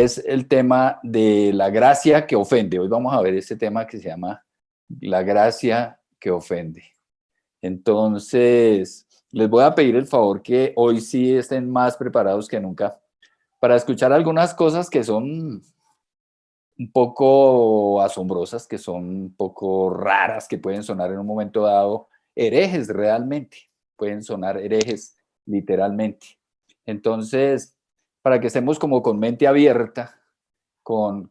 es el tema de la gracia que ofende. Hoy vamos a ver este tema que se llama la gracia que ofende. Entonces, les voy a pedir el favor que hoy sí estén más preparados que nunca para escuchar algunas cosas que son un poco asombrosas, que son un poco raras, que pueden sonar en un momento dado herejes realmente, pueden sonar herejes literalmente. Entonces, para que estemos como con mente abierta, con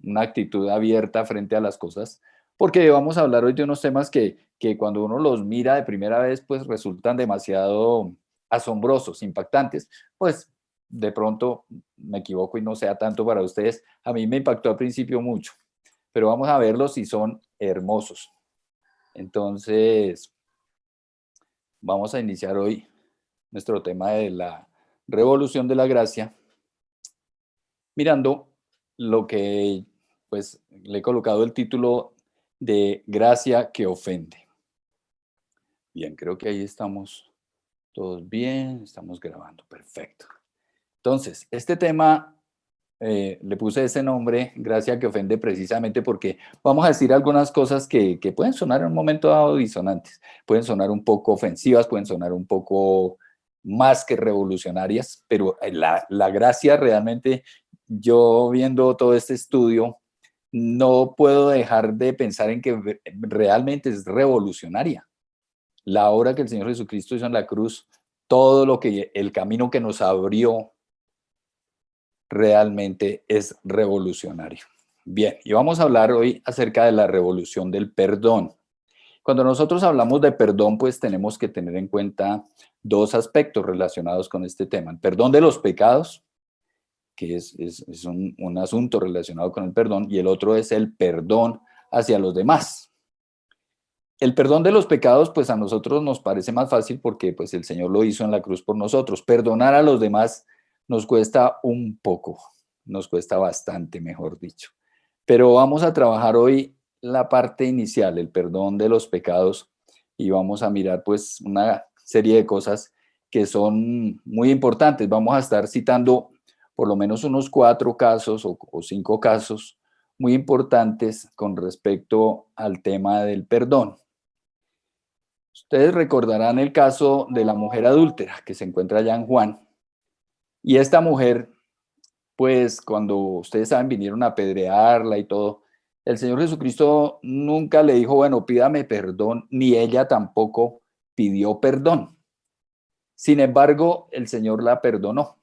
una actitud abierta frente a las cosas, porque vamos a hablar hoy de unos temas que cuando uno los mira de primera vez, pues resultan demasiado asombrosos, impactantes, pues de pronto me equivoco y no sea tanto para ustedes. A mí me impactó al principio mucho, pero vamos a verlos y son hermosos. Entonces, vamos a iniciar hoy nuestro tema de la revolución de la gracia, mirando lo que pues le he colocado el título de gracia que ofende. Bien, creo que ahí estamos todos bien, estamos grabando, perfecto. Entonces, este tema le puse ese nombre, gracia que ofende, precisamente porque vamos a decir algunas cosas que pueden sonar en un momento dado disonantes, pueden sonar un poco ofensivas, pueden sonar un poco más que revolucionarias, pero la gracia realmente, yo viendo todo este estudio, no puedo dejar de pensar en que realmente es revolucionaria. La obra que el Señor Jesucristo hizo en la cruz, todo lo que el camino que nos abrió realmente es revolucionario. Bien, y vamos a hablar hoy acerca de la revolución del perdón. Cuando nosotros hablamos de perdón, pues tenemos que tener en cuenta dos aspectos relacionados con este tema. El perdón de los pecados, que es un asunto relacionado con el perdón, y el otro es el perdón hacia los demás. El perdón de los pecados, pues a nosotros nos parece más fácil porque pues el Señor lo hizo en la cruz por nosotros. Perdonar a los demás nos cuesta un poco, nos cuesta bastante, mejor dicho. Pero vamos a trabajar hoy la parte inicial, el perdón de los pecados, y vamos a mirar pues una serie de cosas que son muy importantes. Vamos a estar citando por lo menos unos 4 casos o 5 casos muy importantes con respecto al tema del perdón. Ustedes recordarán el caso de la mujer adúltera que se encuentra allá en Juan. Y esta mujer, pues cuando ustedes saben, vinieron a apedrearla y todo, el Señor Jesucristo nunca le dijo, bueno, pídame perdón, ni ella tampoco pidió perdón. Sin embargo, el Señor la perdonó.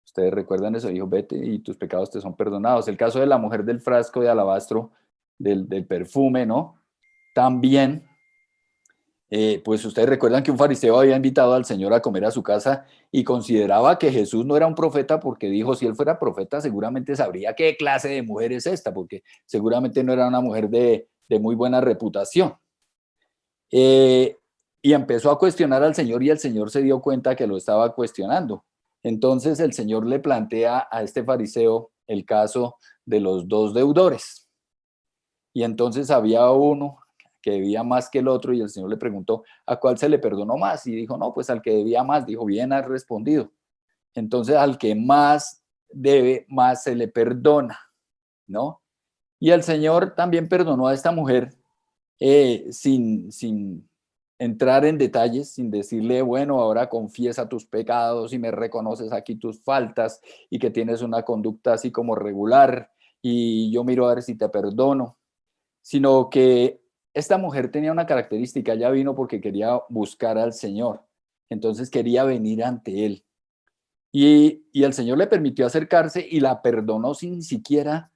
Ustedes recuerdan eso, dijo, vete y tus pecados te son perdonados. El caso de la mujer del frasco de alabastro, del perfume, ¿no? También, pues ustedes recuerdan que un fariseo había invitado al Señor a comer a su casa y consideraba que Jesús no era un profeta porque dijo, si él fuera profeta seguramente sabría qué clase de mujer es esta, porque seguramente no era una mujer de muy buena reputación. Y empezó a cuestionar al Señor y el Señor se dio cuenta que lo estaba cuestionando. Entonces el Señor le plantea a este fariseo el caso de los 2 deudores. Y entonces había uno que debía más que el otro y el Señor le preguntó a cuál se le perdonó más y dijo, no, pues al que debía más. Dijo, bien has respondido. Entonces al que más debe, más se le perdona, ¿no? Y el Señor también perdonó a esta mujer sin entrar en detalles, sin decirle, bueno, ahora confiesa tus pecados y me reconoces aquí tus faltas y que tienes una conducta así como regular y yo miro a ver si te perdono, sino que esta mujer tenía una característica, ella vino porque quería buscar al Señor, entonces quería venir ante Él. Y el Señor le permitió acercarse y la perdonó sin siquiera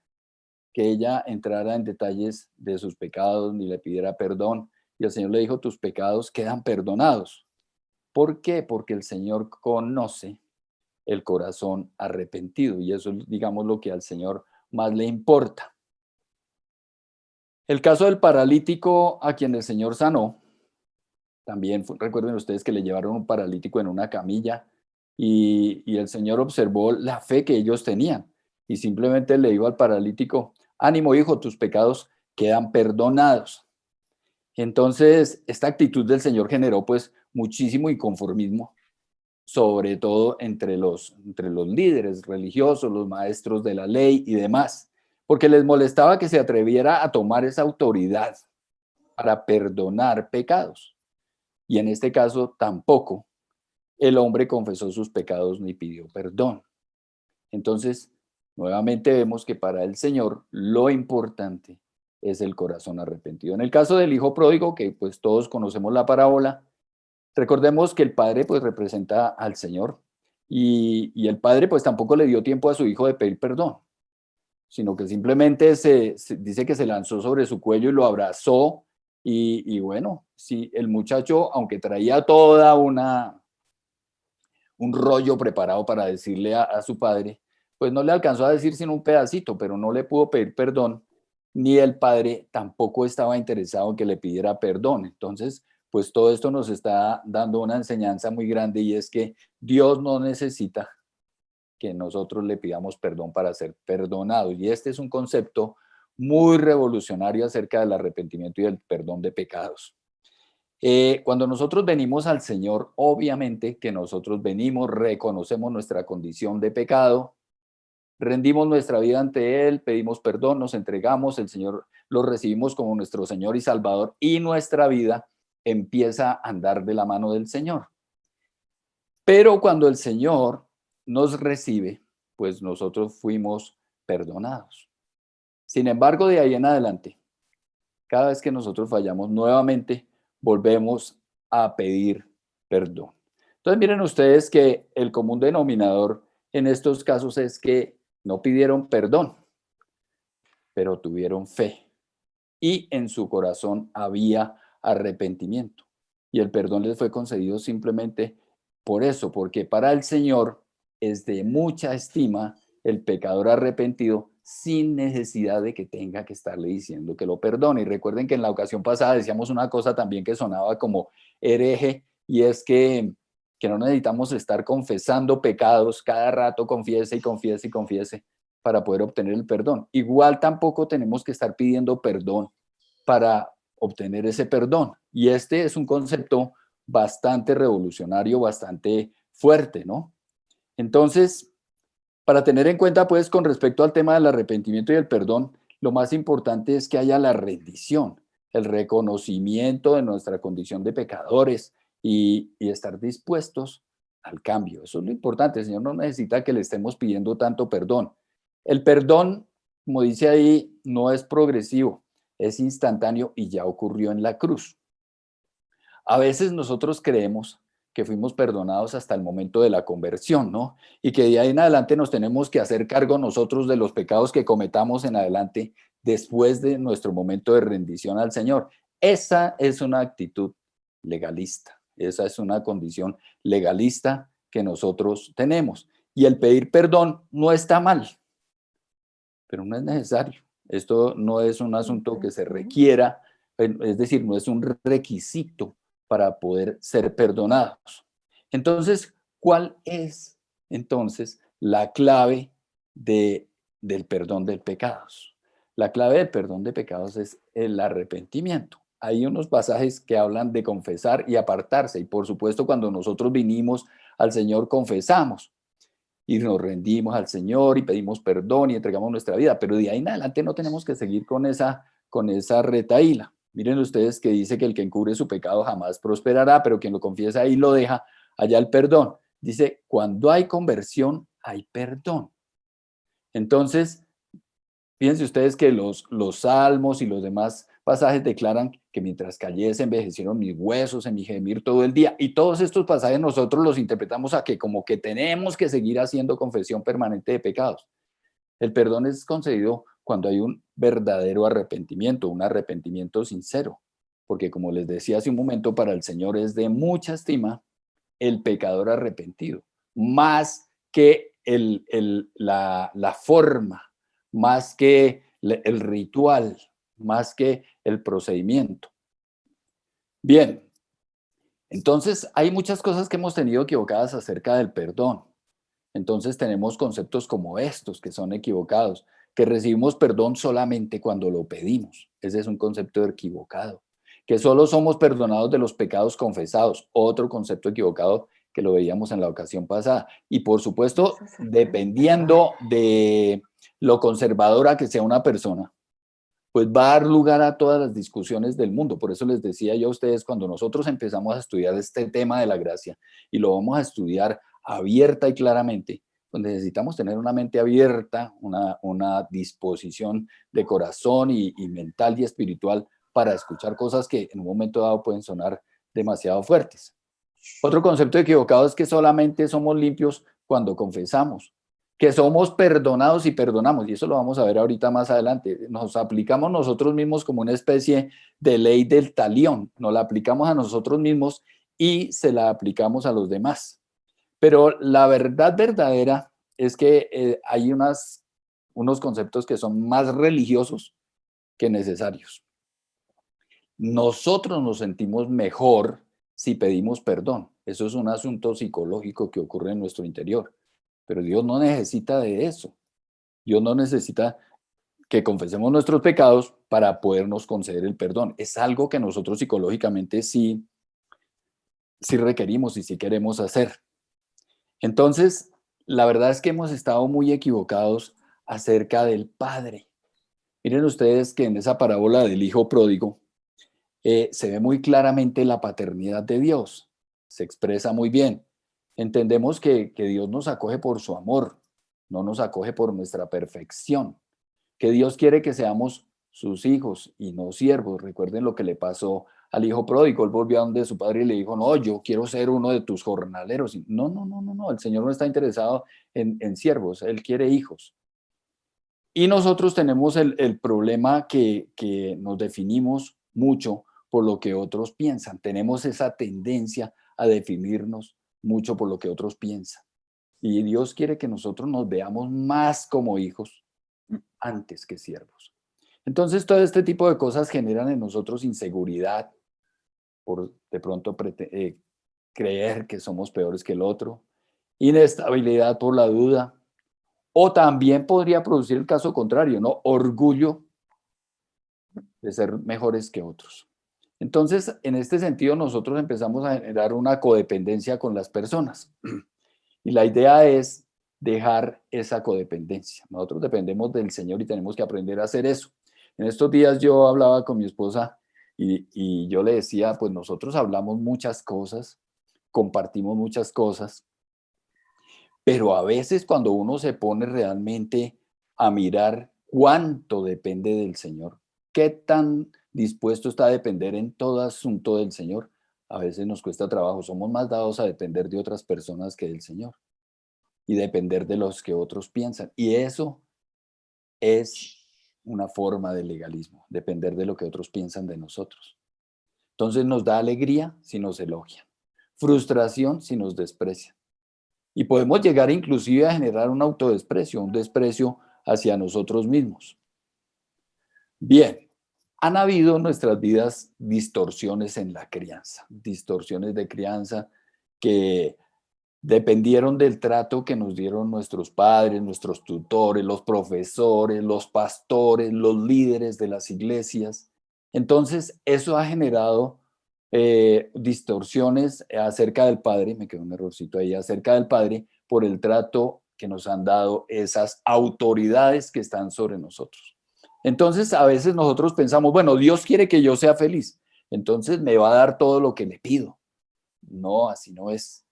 que ella entrara en detalles de sus pecados ni le pidiera perdón. Y el Señor le dijo, tus pecados quedan perdonados. ¿Por qué? Porque el Señor conoce el corazón arrepentido y eso es, digamos, lo que al Señor más le importa. El caso del paralítico a quien el Señor sanó, también recuerden ustedes que le llevaron un paralítico en una camilla y el Señor observó la fe que ellos tenían y simplemente le dijo al paralítico, ánimo hijo, tus pecados quedan perdonados. Entonces, esta actitud del Señor generó pues muchísimo inconformismo, sobre todo entre los líderes religiosos, los maestros de la ley y demás, porque les molestaba que se atreviera a tomar esa autoridad para perdonar pecados. Y en este caso tampoco el hombre confesó sus pecados ni pidió perdón. Entonces, nuevamente vemos que para el Señor lo importante es el corazón arrepentido. En el caso del hijo pródigo, que pues todos conocemos la parábola, recordemos que el padre pues representa al Señor y el padre pues tampoco le dio tiempo a su hijo de pedir perdón, sino que simplemente se dice que se lanzó sobre su cuello y lo abrazó y bueno, sí, el muchacho, aunque traía un rollo preparado para decirle a su padre, pues no le alcanzó a decir sino un pedacito, pero no le pudo pedir perdón, ni el padre tampoco estaba interesado en que le pidiera perdón. Entonces, pues todo esto nos está dando una enseñanza muy grande y es que Dios no necesita que nosotros le pidamos perdón para ser perdonados. Y este es un concepto muy revolucionario acerca del arrepentimiento y del perdón de pecados. Cuando nosotros venimos al Señor, obviamente que nosotros venimos, reconocemos nuestra condición de pecado, rendimos nuestra vida ante Él, pedimos perdón, nos entregamos, el Señor lo recibimos como nuestro Señor y Salvador y nuestra vida empieza a andar de la mano del Señor. Pero cuando el Señor nos recibe, pues nosotros fuimos perdonados. Sin embargo, de ahí en adelante, cada vez que nosotros fallamos nuevamente, volvemos a pedir perdón. Entonces, miren ustedes que el común denominador en estos casos es que no pidieron perdón, pero tuvieron fe y en su corazón había arrepentimiento. Y el perdón les fue concedido simplemente por eso, porque para el Señor es de mucha estima el pecador arrepentido sin necesidad de que tenga que estarle diciendo que lo perdone. Y recuerden que en la ocasión pasada decíamos una cosa también que sonaba como hereje, y es que no necesitamos estar confesando pecados cada rato, confiese y confiese y confiese para poder obtener el perdón. Igual tampoco tenemos que estar pidiendo perdón para obtener ese perdón. Y este es un concepto bastante revolucionario, bastante fuerte, ¿no? Entonces, para tener en cuenta, pues, con respecto al tema del arrepentimiento y el perdón, lo más importante es que haya la rendición, el reconocimiento de nuestra condición de pecadores y estar dispuestos al cambio. Eso es lo importante. El Señor no necesita que le estemos pidiendo tanto perdón. El perdón, como dice ahí, no es progresivo, es instantáneo y ya ocurrió en la cruz. A veces nosotros creemos que fuimos perdonados hasta el momento de la conversión, ¿no? Y que de ahí en adelante nos tenemos que hacer cargo nosotros de los pecados que cometamos en adelante después de nuestro momento de rendición al Señor. Esa es una actitud legalista, esa es una condición legalista que nosotros tenemos. Y el pedir perdón no está mal, pero no es necesario. Esto no es un asunto que se Ujú. requiera, es decir, no es un requisito para poder ser perdonados. Entonces, ¿cuál es entonces la clave de, del perdón de pecados? La clave del perdón de pecados es el arrepentimiento. Hay unos pasajes que hablan de confesar y apartarse, y por supuesto cuando nosotros vinimos al Señor confesamos y nos rendimos al Señor y pedimos perdón y entregamos nuestra vida, pero de ahí en adelante no tenemos que seguir con esa retahíla. Miren ustedes que dice que el que encubre su pecado jamás prosperará, pero quien lo confiesa y lo deja, allá el perdón. Dice, cuando hay conversión, hay perdón. Entonces, fíjense ustedes que los salmos y los demás pasajes declaran que mientras callé se envejecieron mis huesos en mi gemir todo el día. Y todos estos pasajes nosotros los interpretamos a que como que tenemos que seguir haciendo confesión permanente de pecados. El perdón es concedido cuando hay un verdadero arrepentimiento, un arrepentimiento sincero. Porque como les decía hace un momento, para el Señor es de mucha estima el pecador arrepentido, más que la forma, más que el ritual, más que el procedimiento. Bien, entonces hay muchas cosas que hemos tenido equivocadas acerca del perdón. Entonces tenemos conceptos como estos que son equivocados, que recibimos perdón solamente cuando lo pedimos. Ese es un concepto equivocado. Que solo somos perdonados de los pecados confesados, otro concepto equivocado que lo veíamos en la ocasión pasada. Y por supuesto, dependiendo de lo conservadora que sea una persona, pues va a dar lugar a todas las discusiones del mundo. Por eso les decía yo a ustedes, cuando nosotros empezamos a estudiar este tema de la gracia y lo vamos a estudiar abierta y claramente, pues necesitamos tener una mente abierta, una disposición de corazón y mental y espiritual para escuchar cosas que en un momento dado pueden sonar demasiado fuertes. Otro concepto equivocado es que solamente somos limpios cuando confesamos, que somos perdonados y perdonamos, y eso lo vamos a ver ahorita más adelante. Nos aplicamos nosotros mismos como una especie de ley del talión, nos la aplicamos a nosotros mismos y se la aplicamos a los demás. Pero la verdad verdadera es que hay unos conceptos que son más religiosos que necesarios. Nosotros nos sentimos mejor si pedimos perdón. Eso es un asunto psicológico que ocurre en nuestro interior. Pero Dios no necesita de eso. Dios no necesita que confesemos nuestros pecados para podernos conceder el perdón. Es algo que nosotros psicológicamente sí requerimos y sí queremos hacer. Entonces, la verdad es que hemos estado muy equivocados acerca del Padre. Miren ustedes que en esa parábola del hijo pródigo, se ve muy claramente la paternidad de Dios, se expresa muy bien. Entendemos que Dios nos acoge por su amor, no nos acoge por nuestra perfección, que Dios quiere que seamos sus hijos y no siervos. Recuerden lo que le pasó al hijo pródigo, él volvió a donde su padre y le dijo, no, yo quiero ser uno de tus jornaleros. No, no, no, no, no, el Señor no está interesado en siervos, Él quiere hijos. Y nosotros tenemos el problema que nos definimos mucho por lo que otros piensan. Tenemos esa tendencia a definirnos mucho por lo que otros piensan. Y Dios quiere que nosotros nos veamos más como hijos antes que siervos. Entonces, todo este tipo de cosas generan en nosotros inseguridad por de pronto creer que somos peores que el otro, inestabilidad por la duda, o también podría producir el caso contrario, ¿no? Orgullo de ser mejores que otros. Entonces, en este sentido, nosotros empezamos a generar una codependencia con las personas. Y la idea es dejar esa codependencia. Nosotros dependemos del Señor y tenemos que aprender a hacer eso. En estos días yo hablaba con mi esposa y yo le decía, pues nosotros hablamos muchas cosas, compartimos muchas cosas, pero a veces cuando uno se pone realmente a mirar cuánto depende del Señor, qué tan dispuesto está a depender en todo asunto del Señor, a veces nos cuesta trabajo. Somos más dados a depender de otras personas que del Señor y depender de los que otros piensan. Y eso es una forma de legalismo, depender de lo que otros piensan de nosotros. Entonces nos da alegría si nos elogian, frustración si nos desprecian. Y podemos llegar inclusive a generar un autodesprecio, un desprecio hacia nosotros mismos. Bien, han habido en nuestras vidas distorsiones en la crianza, distorsiones de crianza que dependieron del trato que nos dieron nuestros padres, nuestros tutores, los profesores, los pastores, los líderes de las iglesias. Entonces, eso ha generado distorsiones acerca del Padre, me quedó un errorcito ahí, acerca del Padre por el trato que nos han dado esas autoridades que están sobre nosotros. Entonces, a veces nosotros pensamos, bueno, Dios quiere que yo sea feliz, entonces me va a dar todo lo que le pido. No, así no es.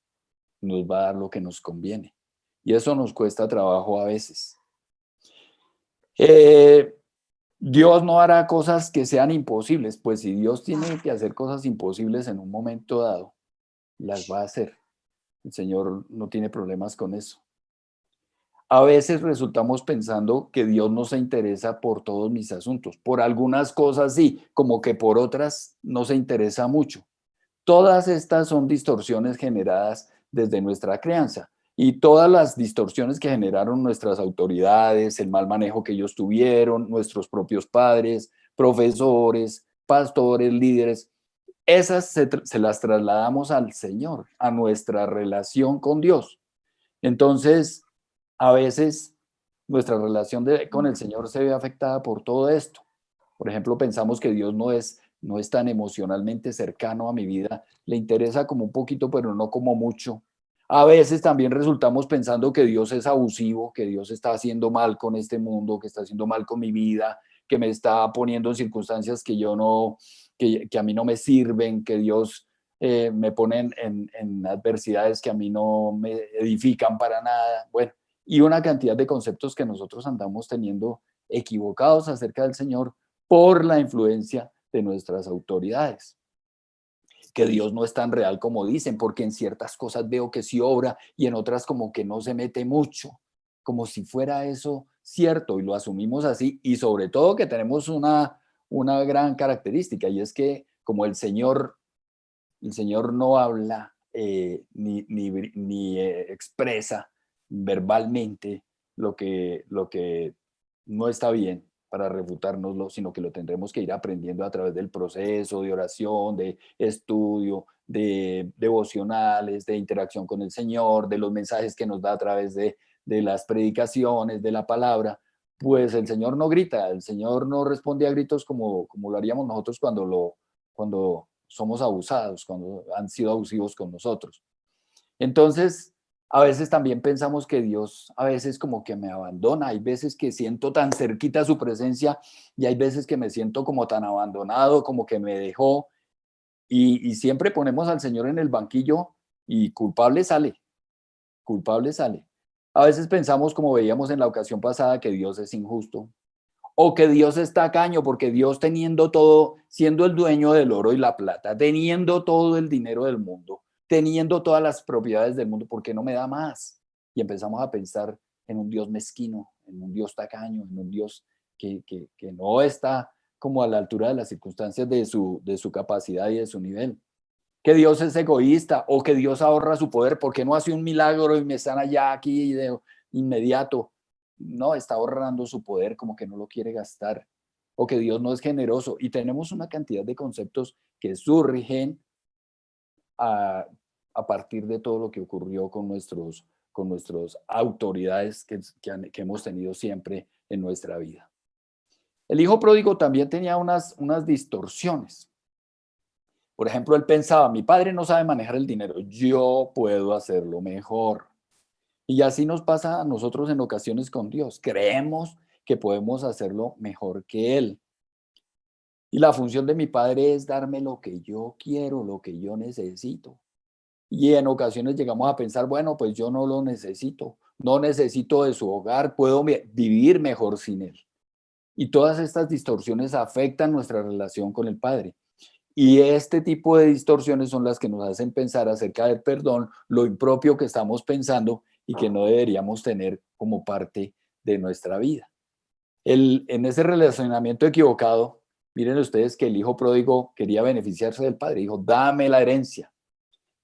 Nos va a dar lo que nos conviene. Y eso nos cuesta trabajo a veces. Eh, Dios no hará cosas que sean imposibles, pues si Dios tiene que hacer cosas imposibles en un momento dado, las va a hacer. El Señor no tiene problemas con eso. A veces resultamos pensando que Dios no se interesa por todos mis asuntos. Por algunas cosas sí, como que por otras no se interesa mucho. Todas estas son distorsiones generadas desde nuestra crianza y todas las distorsiones que generaron nuestras autoridades, el mal manejo que ellos tuvieron, nuestros propios padres, profesores, pastores, líderes, esas se las trasladamos al Señor, a nuestra relación con Dios. Entonces, a veces nuestra relación con el Señor se ve afectada por todo esto. Por ejemplo, pensamos que Dios no es tan emocionalmente cercano a mi vida, le interesa como un poquito, pero no como mucho. A veces también resultamos pensando que Dios es abusivo, que Dios está haciendo mal con este mundo, que está haciendo mal con mi vida, que me está poniendo en circunstancias que yo no, que a mí no me sirven, que Dios me pone en adversidades que a mí no me edifican para nada. Bueno, y una cantidad de conceptos que nosotros andamos teniendo equivocados acerca del Señor por la influencia de nuestras autoridades. Que Dios no es tan real como dicen, porque en ciertas cosas veo que sí obra y en otras como que no se mete mucho, como si fuera eso cierto y lo asumimos así, y sobre todo que tenemos una gran característica, y es que como el Señor no habla ni expresa verbalmente lo que no está bien para refutárnoslo, sino que lo tendremos que ir aprendiendo a través del proceso de oración, de estudio, de devocionales, de interacción con el Señor, de los mensajes que nos da a través de las predicaciones, de la palabra. Pues el Señor no grita, el Señor no responde a gritos como lo haríamos nosotros cuando somos abusados, cuando han sido abusivos con nosotros. Entonces, a veces también pensamos que Dios a veces como que me abandona, hay veces que siento tan cerquita su presencia y hay veces que me siento como tan abandonado, como que me dejó y siempre ponemos al Señor en el banquillo y culpable sale, culpable sale. A veces pensamos, como veíamos en la ocasión pasada, que Dios es injusto, o que Dios es tacaño, porque Dios teniendo todo, siendo el dueño del oro y la plata, teniendo todo el dinero del mundo, teniendo todas las propiedades del mundo, ¿por qué no me da más? Y empezamos a pensar en un Dios mezquino, en un Dios tacaño, en un Dios que no está como a la altura de las circunstancias de su capacidad y de su nivel. Que Dios es egoísta o que Dios ahorra su poder, ¿por qué no hace un milagro y me están allá aquí de inmediato? No, está ahorrando su poder, como que no lo quiere gastar, o que Dios no es generoso. Y tenemos una cantidad de conceptos que surgen a, a partir de todo lo que ocurrió con nuestras autoridades que hemos tenido siempre en nuestra vida. El hijo pródigo también tenía unas distorsiones. Por ejemplo, él pensaba, mi padre no sabe manejar el dinero, yo puedo hacerlo mejor. Y así nos pasa a nosotros en ocasiones con Dios. Creemos que podemos hacerlo mejor que Él. Y la función de mi padre es darme lo que yo quiero, lo que yo necesito. Y en ocasiones llegamos a pensar, bueno, pues yo no lo necesito, no necesito de su hogar, puedo vivir mejor sin Él. Y todas estas distorsiones afectan nuestra relación con el Padre. Y este tipo de distorsiones son las que nos hacen pensar acerca del perdón, lo impropio que estamos pensando y que no deberíamos tener como parte de nuestra vida. En ese relacionamiento equivocado, miren ustedes que el hijo pródigo quería beneficiarse del padre, dijo, dame la herencia.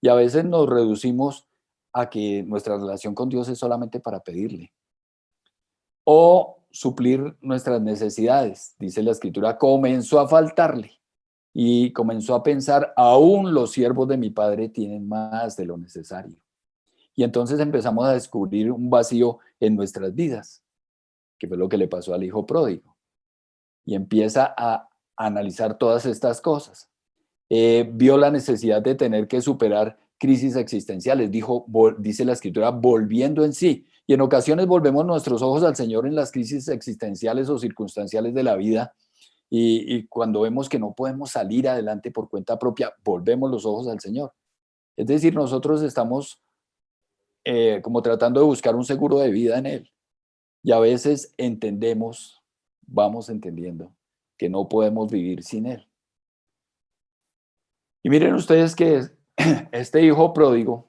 Y a veces nos reducimos a que nuestra relación con Dios es solamente para pedirle o suplir nuestras necesidades. Dice la escritura, comenzó a faltarle. Y comenzó a pensar, aún los siervos de mi padre tienen más de lo necesario. Y entonces empezamos a descubrir un vacío en nuestras vidas, que fue lo que le pasó al hijo pródigo. Y empieza a analizar todas estas cosas. Vio la necesidad de tener que superar crisis existenciales, dice la escritura, volviendo en sí. Y en ocasiones volvemos nuestros ojos al Señor en las crisis existenciales o circunstanciales de la vida. Y cuando vemos que no podemos salir adelante por cuenta propia, volvemos los ojos al Señor. Es decir, nosotros estamos como tratando de buscar un seguro de vida en Él. Y a veces vamos entendiendo que no podemos vivir sin Él. Y miren ustedes que este hijo pródigo,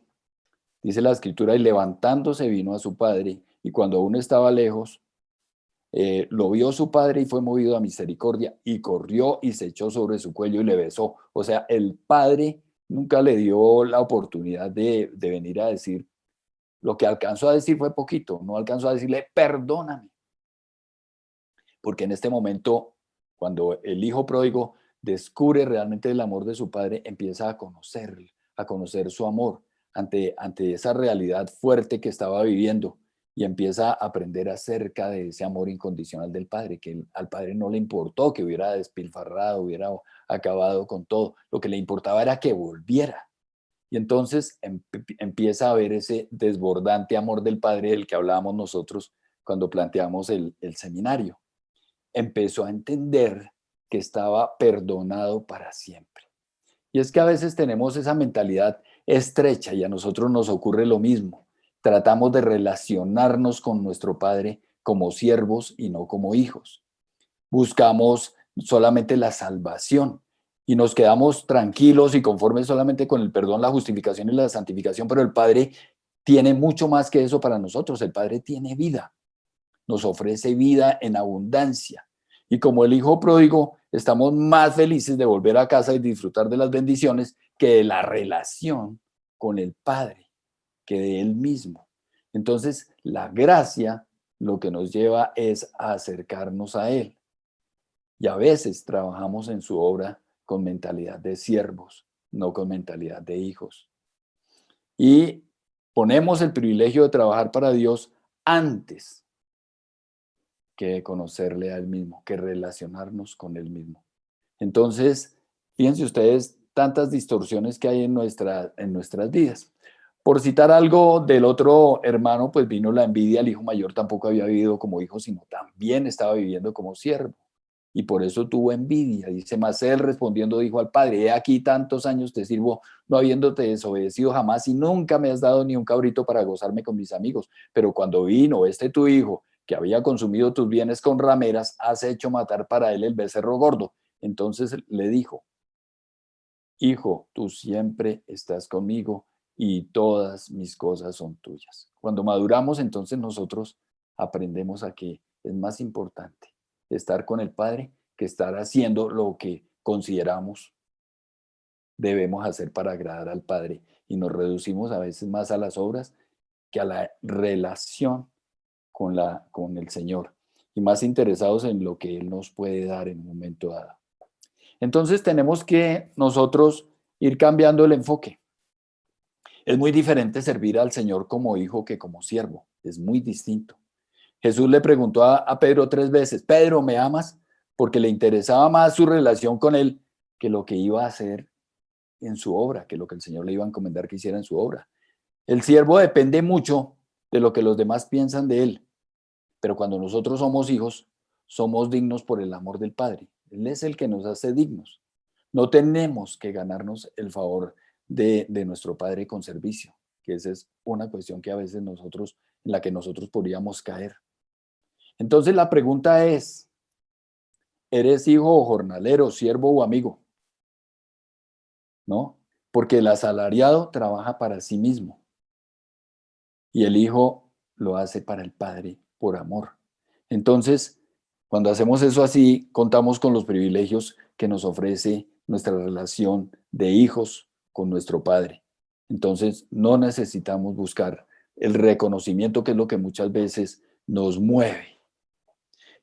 dice la escritura, y levantándose vino a su padre, y cuando aún estaba lejos, lo vio su padre y fue movido a misericordia y corrió y se echó sobre su cuello y le besó. O sea, el padre nunca le dio la oportunidad de venir a decir, lo que alcanzó a decir fue poquito, no alcanzó a decirle, perdóname. Porque en este momento, cuando el hijo pródigo descubre realmente el amor de su padre, empieza a conocer su amor ante esa realidad fuerte que estaba viviendo y empieza a aprender acerca de ese amor incondicional del padre, que al padre no le importó que hubiera despilfarrado, hubiera acabado con todo, lo que le importaba era que volviera. Y entonces empieza a haber ese desbordante amor del Padre del que hablábamos nosotros cuando planteamos el seminario. Empezó a entender que estaba perdonado para siempre. Y es que a veces tenemos esa mentalidad estrecha y a nosotros nos ocurre lo mismo. Tratamos de relacionarnos con nuestro Padre como siervos y no como hijos. Buscamos solamente la salvación y nos quedamos tranquilos y conformes solamente con el perdón, la justificación y la santificación, pero el Padre tiene mucho más que eso para nosotros. El Padre tiene vida, nos ofrece vida en abundancia. Y como el hijo pródigo, estamos más felices de volver a casa y disfrutar de las bendiciones que de la relación con el Padre, que de Él mismo. Entonces, la gracia lo que nos lleva es a acercarnos a Él. Y a veces trabajamos en su obra con mentalidad de siervos, no con mentalidad de hijos. Y ponemos el privilegio de trabajar para Dios antes que conocerle a Él mismo, que relacionarnos con Él mismo. Entonces, fíjense ustedes tantas distorsiones que hay en nuestras vidas. Por citar algo del otro hermano, pues vino la envidia. El hijo mayor tampoco había vivido como hijo, sino también estaba viviendo como siervo. Y por eso tuvo envidia. Dice, mas él respondiendo dijo al padre, he aquí tantos años te sirvo, no habiéndote desobedecido jamás, y nunca me has dado ni un cabrito para gozarme con mis amigos. Pero cuando vino tu hijo, que había consumido tus bienes con rameras, has hecho matar para él el becerro gordo. Entonces le dijo, hijo, tú siempre estás conmigo y todas mis cosas son tuyas. Cuando maduramos, entonces nosotros aprendemos a que es más importante estar con el Padre que estar haciendo lo que consideramos debemos hacer para agradar al Padre. Y nos reducimos a veces más a las obras que a la relación con el Señor y más interesados en lo que Él nos puede dar en un momento dado. Entonces tenemos que nosotros ir cambiando el enfoque. Es muy diferente servir al Señor como hijo que como siervo. Es muy distinto. Jesús le preguntó a Pedro 3 veces, Pedro, ¿me amas? Porque le interesaba más su relación con él que lo que iba a hacer en su obra, que lo que el Señor le iba a encomendar que hiciera en su obra. El siervo depende mucho de lo que los demás piensan de él, pero cuando nosotros somos hijos, somos dignos por el amor del Padre. Él es el que nos hace dignos. No tenemos que ganarnos el favor de nuestro Padre con servicio, que esa es una cuestión que a veces en la que nosotros podríamos caer. Entonces la pregunta es, ¿eres hijo o jornalero, siervo o amigo? ¿No? Porque el asalariado trabaja para sí mismo y el hijo lo hace para el Padre por amor. Entonces, cuando hacemos eso así, contamos con los privilegios que nos ofrece nuestra relación de hijos con nuestro Padre. Entonces, no necesitamos buscar el reconocimiento, que es lo que muchas veces nos mueve.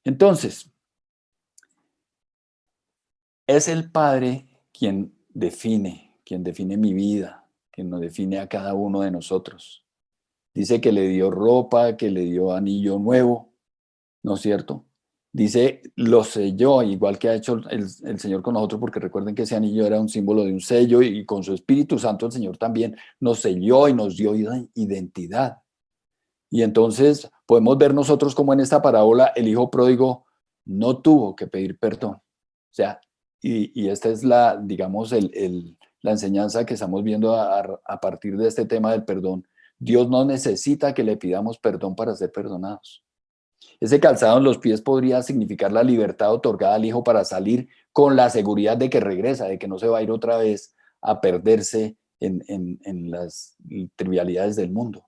Entonces, es el Padre quien define mi vida, quien nos define a cada uno de nosotros. Dice que le dio ropa, que le dio anillo nuevo, ¿no es cierto? Dice, lo selló, igual que ha hecho el Señor con nosotros, porque recuerden que ese anillo era un símbolo de un sello y con su Espíritu Santo el Señor también nos selló y nos dio identidad. Y entonces podemos ver nosotros como en esta parábola el hijo pródigo no tuvo que pedir perdón. O sea, y esta es digamos, la enseñanza que estamos viendo a partir de este tema del perdón. Dios no necesita que le pidamos perdón para ser perdonados. Ese calzado en los pies podría significar la libertad otorgada al hijo para salir con la seguridad de que regresa, de que no se va a ir otra vez a perderse en las trivialidades del mundo.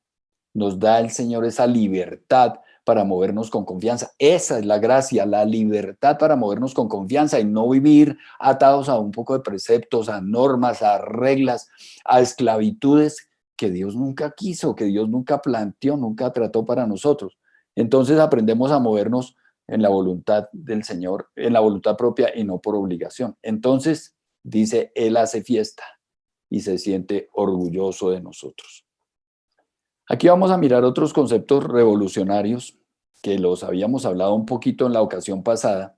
Nos da el Señor esa libertad para movernos con confianza. Esa es la gracia, la libertad para movernos con confianza y no vivir atados a un poco de preceptos, a normas, a reglas, a esclavitudes que Dios nunca quiso, que Dios nunca planteó, nunca trató para nosotros. Entonces aprendemos a movernos en la voluntad del Señor, en la voluntad propia y no por obligación. Entonces, dice, Él hace fiesta y se siente orgulloso de nosotros. Aquí vamos a mirar otros conceptos revolucionarios que los habíamos hablado un poquito en la ocasión pasada,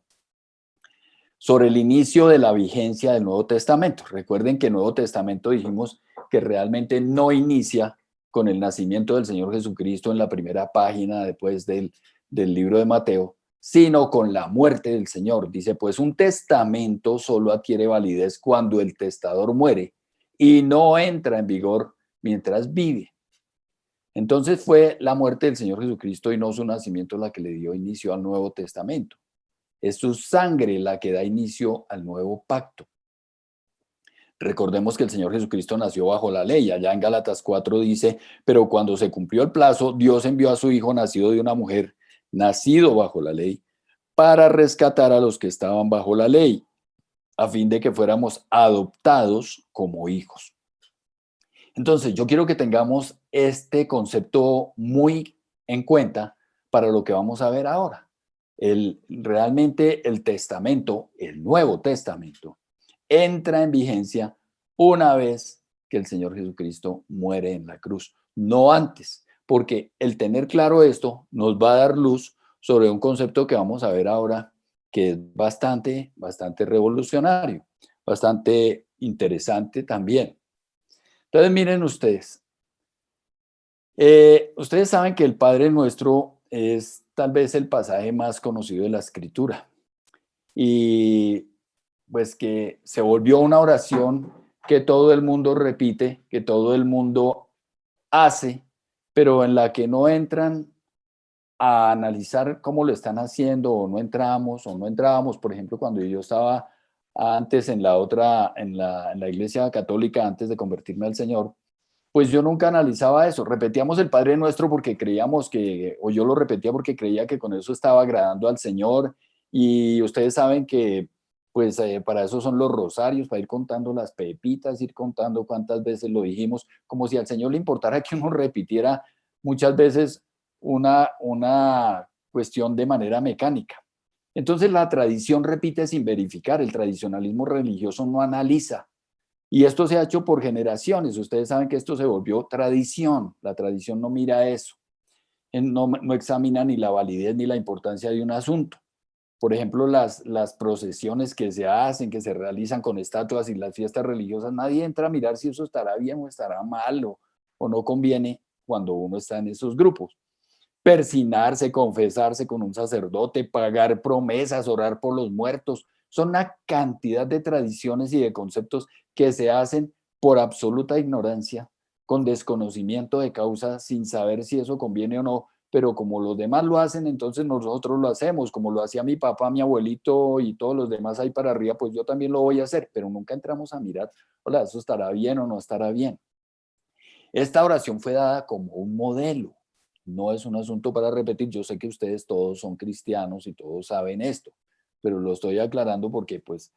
sobre el inicio de la vigencia del Nuevo Testamento. Recuerden que el Nuevo Testamento dijimos que realmente no inicia con el nacimiento del Señor Jesucristo en la primera página después del libro de Mateo, sino con la muerte del Señor. Dice, pues un testamento solo adquiere validez cuando el testador muere y no entra en vigor mientras vive. Entonces fue la muerte del Señor Jesucristo y no su nacimiento la que le dio inicio al Nuevo Testamento. Es su sangre la que da inicio al nuevo pacto. Recordemos que el Señor Jesucristo nació bajo la ley. Allá en Gálatas 4 dice, pero cuando se cumplió el plazo, Dios envió a su Hijo nacido de una mujer, nacido bajo la ley, para rescatar a los que estaban bajo la ley, a fin de que fuéramos adoptados como hijos. Entonces, yo quiero que tengamos este concepto muy en cuenta para lo que vamos a ver ahora. Realmente el testamento, el Nuevo Testamento, entra en vigencia una vez que el Señor Jesucristo muere en la cruz, no antes, porque el tener claro esto nos va a dar luz sobre un concepto que vamos a ver ahora que es bastante revolucionario, bastante interesante también. Entonces, miren ustedes, ustedes saben que el Padre Nuestro es tal vez el pasaje más conocido de la Escritura y pues que se volvió una oración que todo el mundo repite, que todo el mundo hace, pero en la que no entran a analizar cómo lo están haciendo o no entrábamos, por ejemplo, cuando yo estaba antes en la otra, en la iglesia católica, antes de convertirme al Señor, pues yo nunca analizaba eso. Repetíamos el Padre Nuestro porque creíamos que, o yo lo repetía porque creía que con eso estaba agradando al Señor. Y ustedes saben que, pues para eso son los rosarios, para ir contando las pepitas, ir contando cuántas veces lo dijimos, como si al Señor le importara que uno repitiera muchas veces una cuestión de manera mecánica. Entonces la tradición repite sin verificar, el tradicionalismo religioso no analiza. Y esto se ha hecho por generaciones. Ustedes saben que esto se volvió tradición. La tradición no mira eso. No examina ni la validez ni la importancia de un asunto. Por ejemplo, las procesiones que se hacen, que se realizan con estatuas y las fiestas religiosas, nadie entra a mirar si eso estará bien o estará mal o no conviene cuando uno está en esos grupos. Persinarse, confesarse con un sacerdote, pagar promesas, orar por los muertos. Son una cantidad de tradiciones y de conceptos que se hacen por absoluta ignorancia, con desconocimiento de causa, sin saber si eso conviene o no, pero como los demás lo hacen, entonces nosotros lo hacemos, como lo hacía mi papá, mi abuelito y todos los demás ahí para arriba, pues yo también lo voy a hacer, pero nunca entramos a mirar, hola, eso estará bien o no estará bien. Esta oración fue dada como un modelo, no es un asunto para repetir. Yo sé que ustedes todos son cristianos y todos saben esto, pero lo estoy aclarando porque pues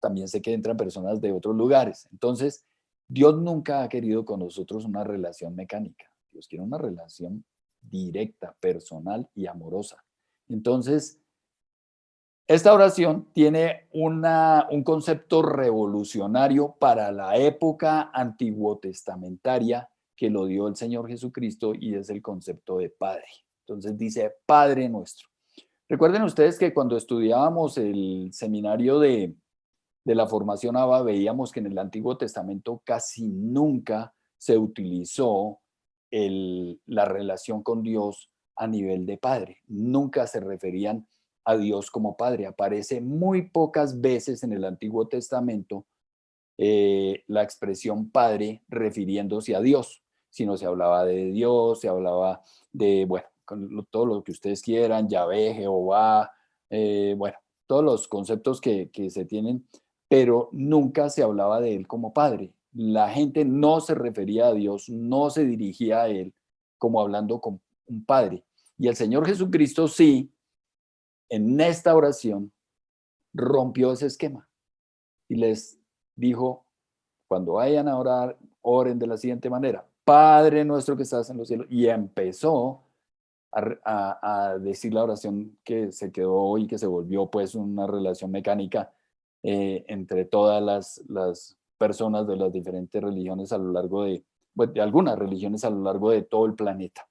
también sé que entran personas de otros lugares. Entonces, Dios nunca ha querido con nosotros una relación mecánica. Dios quiere una relación directa, personal y amorosa. Entonces, esta oración tiene un concepto revolucionario para la época antiguo testamentaria que lo dio el Señor Jesucristo y es el concepto de Padre. Entonces dice Padre nuestro. Recuerden ustedes que cuando estudiábamos el seminario de la formación ABA veíamos que en el Antiguo Testamento casi nunca se utilizó la relación con Dios a nivel de Padre. Nunca se referían a Dios como Padre. Aparece muy pocas veces en el Antiguo Testamento la expresión Padre refiriéndose a Dios, sino se hablaba de Dios, se hablaba de, bueno, todo lo que ustedes quieran, Yahvé, Jehová, bueno, todos los conceptos que se tienen, pero nunca se hablaba de él como Padre. La gente no se refería a Dios, no se dirigía a él como hablando con un Padre. Y el Señor Jesucristo sí, en esta oración, rompió ese esquema y les dijo, cuando vayan a orar, oren de la siguiente manera: Padre nuestro que estás en los cielos. Y empezó a decir la oración que se quedó y que se volvió pues una relación mecánica entre todas las personas de las diferentes religiones a lo largo pues, de algunas religiones a lo largo de todo el planeta.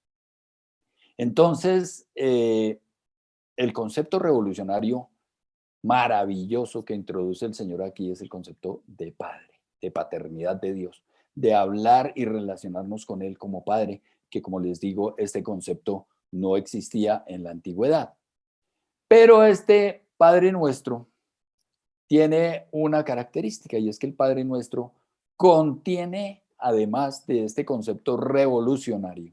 Entonces, el concepto revolucionario maravilloso que introduce el Señor aquí es el concepto de Padre, de paternidad de Dios. de hablar y relacionarnos con Él como Padre, que como les digo, este concepto no existía en la antigüedad. Pero este Padre Nuestro tiene una característica y es que el Padre Nuestro contiene, además de este concepto revolucionario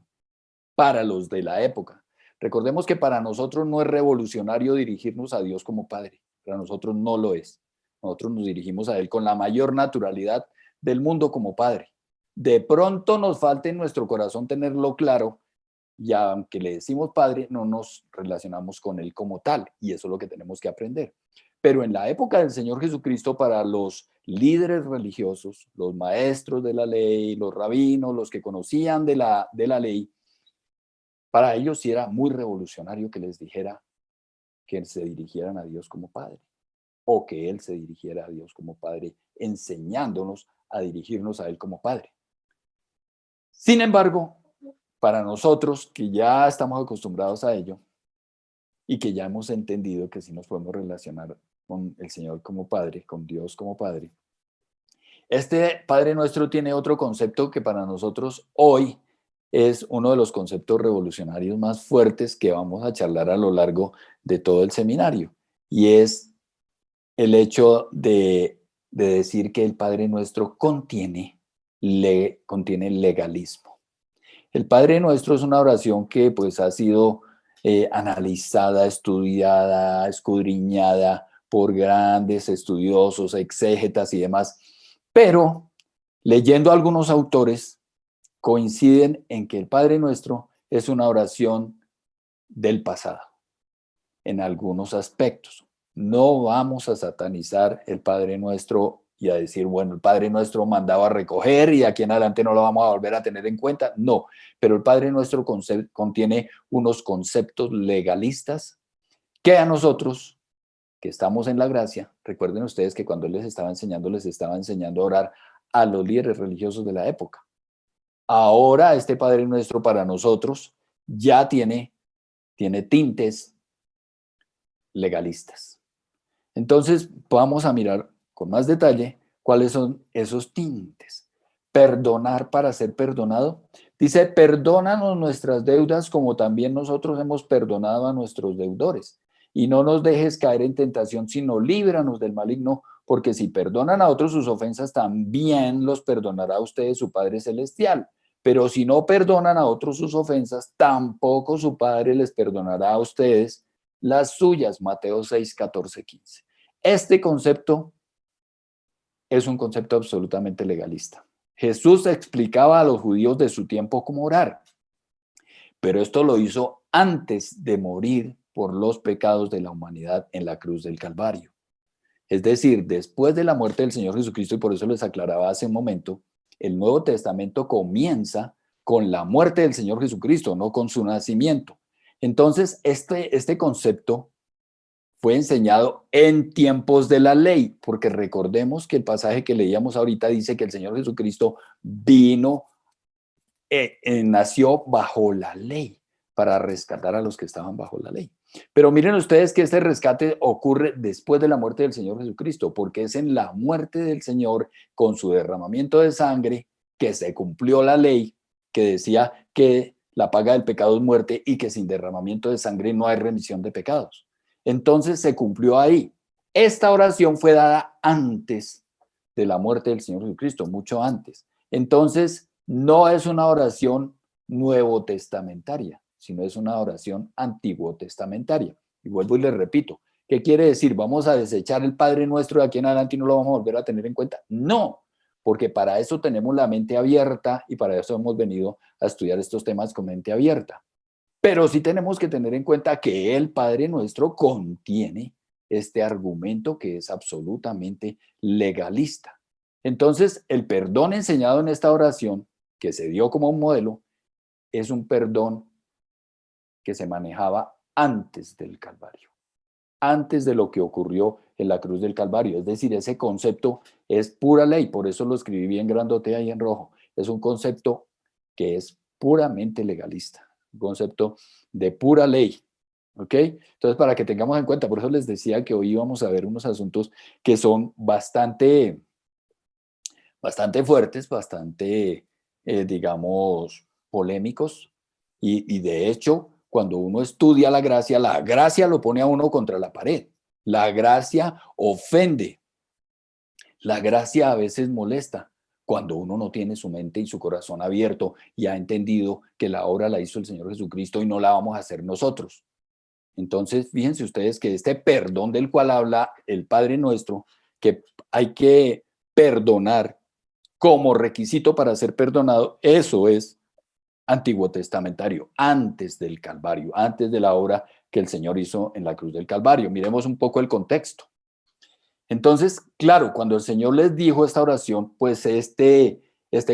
para los de la época. Recordemos que para nosotros no es revolucionario dirigirnos a Dios como Padre, para nosotros no lo es. Nosotros nos dirigimos a Él con la mayor naturalidad del mundo como Padre. De pronto nos falta en nuestro corazón tenerlo claro y aunque le decimos Padre, no nos relacionamos con Él como tal y eso es lo que tenemos que aprender. Pero en la época del Señor Jesucristo, para los líderes religiosos, los maestros de la ley, los rabinos, los que conocían de la ley, para ellos sí era muy revolucionario que les dijera que se dirigieran a Dios como Padre o que Él se dirigiera a Dios como Padre, enseñándonos a dirigirnos a Él como Padre. Sin embargo, para nosotros que ya estamos acostumbrados a ello y que ya hemos entendido que sí nos podemos relacionar con el Señor como Padre, con Dios como Padre, este Padre Nuestro tiene otro concepto que para nosotros hoy es uno de los conceptos revolucionarios más fuertes que vamos a charlar a lo largo de todo el seminario, y es el hecho de decir que el Padre Nuestro contiene legalismo. El Padre Nuestro es una oración que pues ha sido analizada, estudiada, escudriñada por grandes estudiosos, exégetas y demás, pero leyendo a algunos autores coinciden en que el Padre Nuestro es una oración del pasado en algunos aspectos. No vamos a satanizar el Padre Nuestro y a decir, bueno, el Padre Nuestro mandaba a recoger y de aquí en adelante no lo vamos a volver a tener en cuenta. No, pero el Padre Nuestro contiene unos conceptos legalistas que a nosotros, que estamos en la gracia, recuerden ustedes que cuando Él les estaba enseñando a orar a los líderes religiosos de la época. Ahora este Padre Nuestro para nosotros ya tiene tintes legalistas. Entonces, vamos a mirar con más detalle cuáles son esos tintes. Perdonar para ser perdonado. Dice, perdónanos nuestras deudas como también nosotros hemos perdonado a nuestros deudores. Y no nos dejes caer en tentación, sino líbranos del maligno, porque si perdonan a otros sus ofensas, también los perdonará a ustedes su Padre Celestial. Pero si no perdonan a otros sus ofensas, tampoco su Padre les perdonará a ustedes las suyas. Mateo 6, 14, 15. Este concepto es un concepto absolutamente legalista. Jesús explicaba a los judíos de su tiempo cómo orar, pero esto lo hizo antes de morir por los pecados de la humanidad en la cruz del Calvario. Es decir, después de la muerte del Señor Jesucristo, y por eso les aclaraba hace un momento, el Nuevo Testamento comienza con la muerte del Señor Jesucristo, no con su nacimiento. Entonces, este concepto fue enseñado en tiempos de la ley, porque recordemos que el pasaje que leíamos ahorita dice que el Señor Jesucristo vino, nació bajo la ley para rescatar a los que estaban bajo la ley. Pero miren ustedes que este rescate ocurre después de la muerte del Señor Jesucristo, porque es en la muerte del Señor, con su derramamiento de sangre, que se cumplió la ley que decía que la paga del pecado es muerte y que sin derramamiento de sangre no hay remisión de pecados. Entonces se cumplió ahí. Esta oración fue dada antes de la muerte del Señor Jesucristo, mucho antes. Entonces, no es una oración nuevo testamentaria, sino es una oración antiguo testamentaria. Y vuelvo y les repito, ¿qué quiere decir? ¿Vamos a desechar el Padre Nuestro de aquí en adelante y no lo vamos a volver a tener en cuenta? No, porque para eso tenemos la mente abierta y para eso hemos venido a estudiar estos temas con mente abierta. Pero sí tenemos que tener en cuenta que el Padre Nuestro contiene este argumento que es absolutamente legalista. Entonces, el perdón enseñado en esta oración, que se dio como un modelo, es un perdón que se manejaba antes del Calvario, antes de lo que ocurrió en la cruz del Calvario. Es decir, ese concepto es pura ley, por eso lo escribí bien grandote ahí en rojo. Es un concepto que es puramente legalista, un concepto de pura ley. ¿Ok? Entonces, para que tengamos en cuenta, por eso les decía que hoy íbamos a ver unos asuntos que son bastante bastante fuertes, bastante, digamos, polémicos. Y de hecho, cuando uno estudia la gracia lo pone a uno contra la pared. La gracia ofende. La gracia a veces molesta cuando uno no tiene su mente y su corazón abierto y ha entendido que la obra la hizo el Señor Jesucristo y no la vamos a hacer nosotros. Entonces, fíjense ustedes que este perdón del cual habla el Padre Nuestro, que hay que perdonar como requisito para ser perdonado, eso es antiguo testamentario, antes del Calvario, antes de la obra que el Señor hizo en la cruz del Calvario. Miremos un poco el contexto. Entonces, claro, cuando el Señor les dijo esta oración, pues este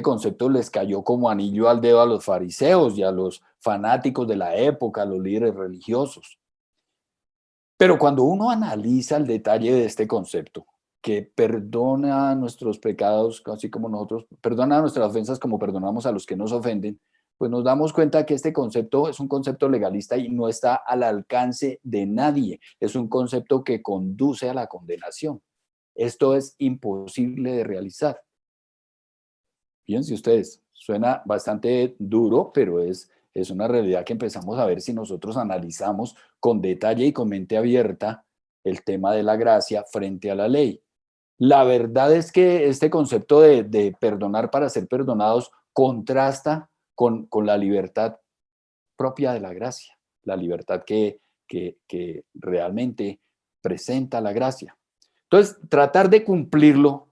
concepto les cayó como anillo al dedo a los fariseos y a los fanáticos de la época, a los líderes religiosos. Pero cuando uno analiza el detalle de este concepto, que perdona nuestros pecados, así como nosotros, perdona nuestras ofensas como perdonamos a los que nos ofenden, pues nos damos cuenta que este concepto es un concepto legalista y no está al alcance de nadie. Es un concepto que conduce a la condenación. Esto es imposible de realizar. Fíjense ustedes, suena bastante duro, pero es una realidad que empezamos a ver si nosotros analizamos con detalle y con mente abierta el tema de la gracia frente a la ley. La verdad es que este concepto de perdonar para ser perdonados contrasta con la libertad propia de la gracia, la libertad que realmente presenta la gracia. Entonces, tratar de cumplirlo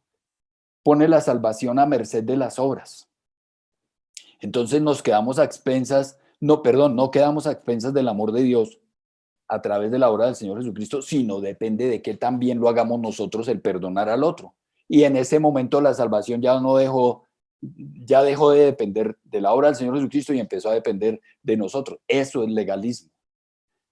pone la salvación a merced de las obras. Entonces nos quedamos a expensas, no, perdón, no quedamos a expensas del amor de Dios a través de la obra del Señor Jesucristo, sino depende de que también lo hagamos nosotros el perdonar al otro. Y en ese momento la salvación ya dejó de depender de la obra del Señor Jesucristo y empezó a depender de nosotros. Eso es legalismo.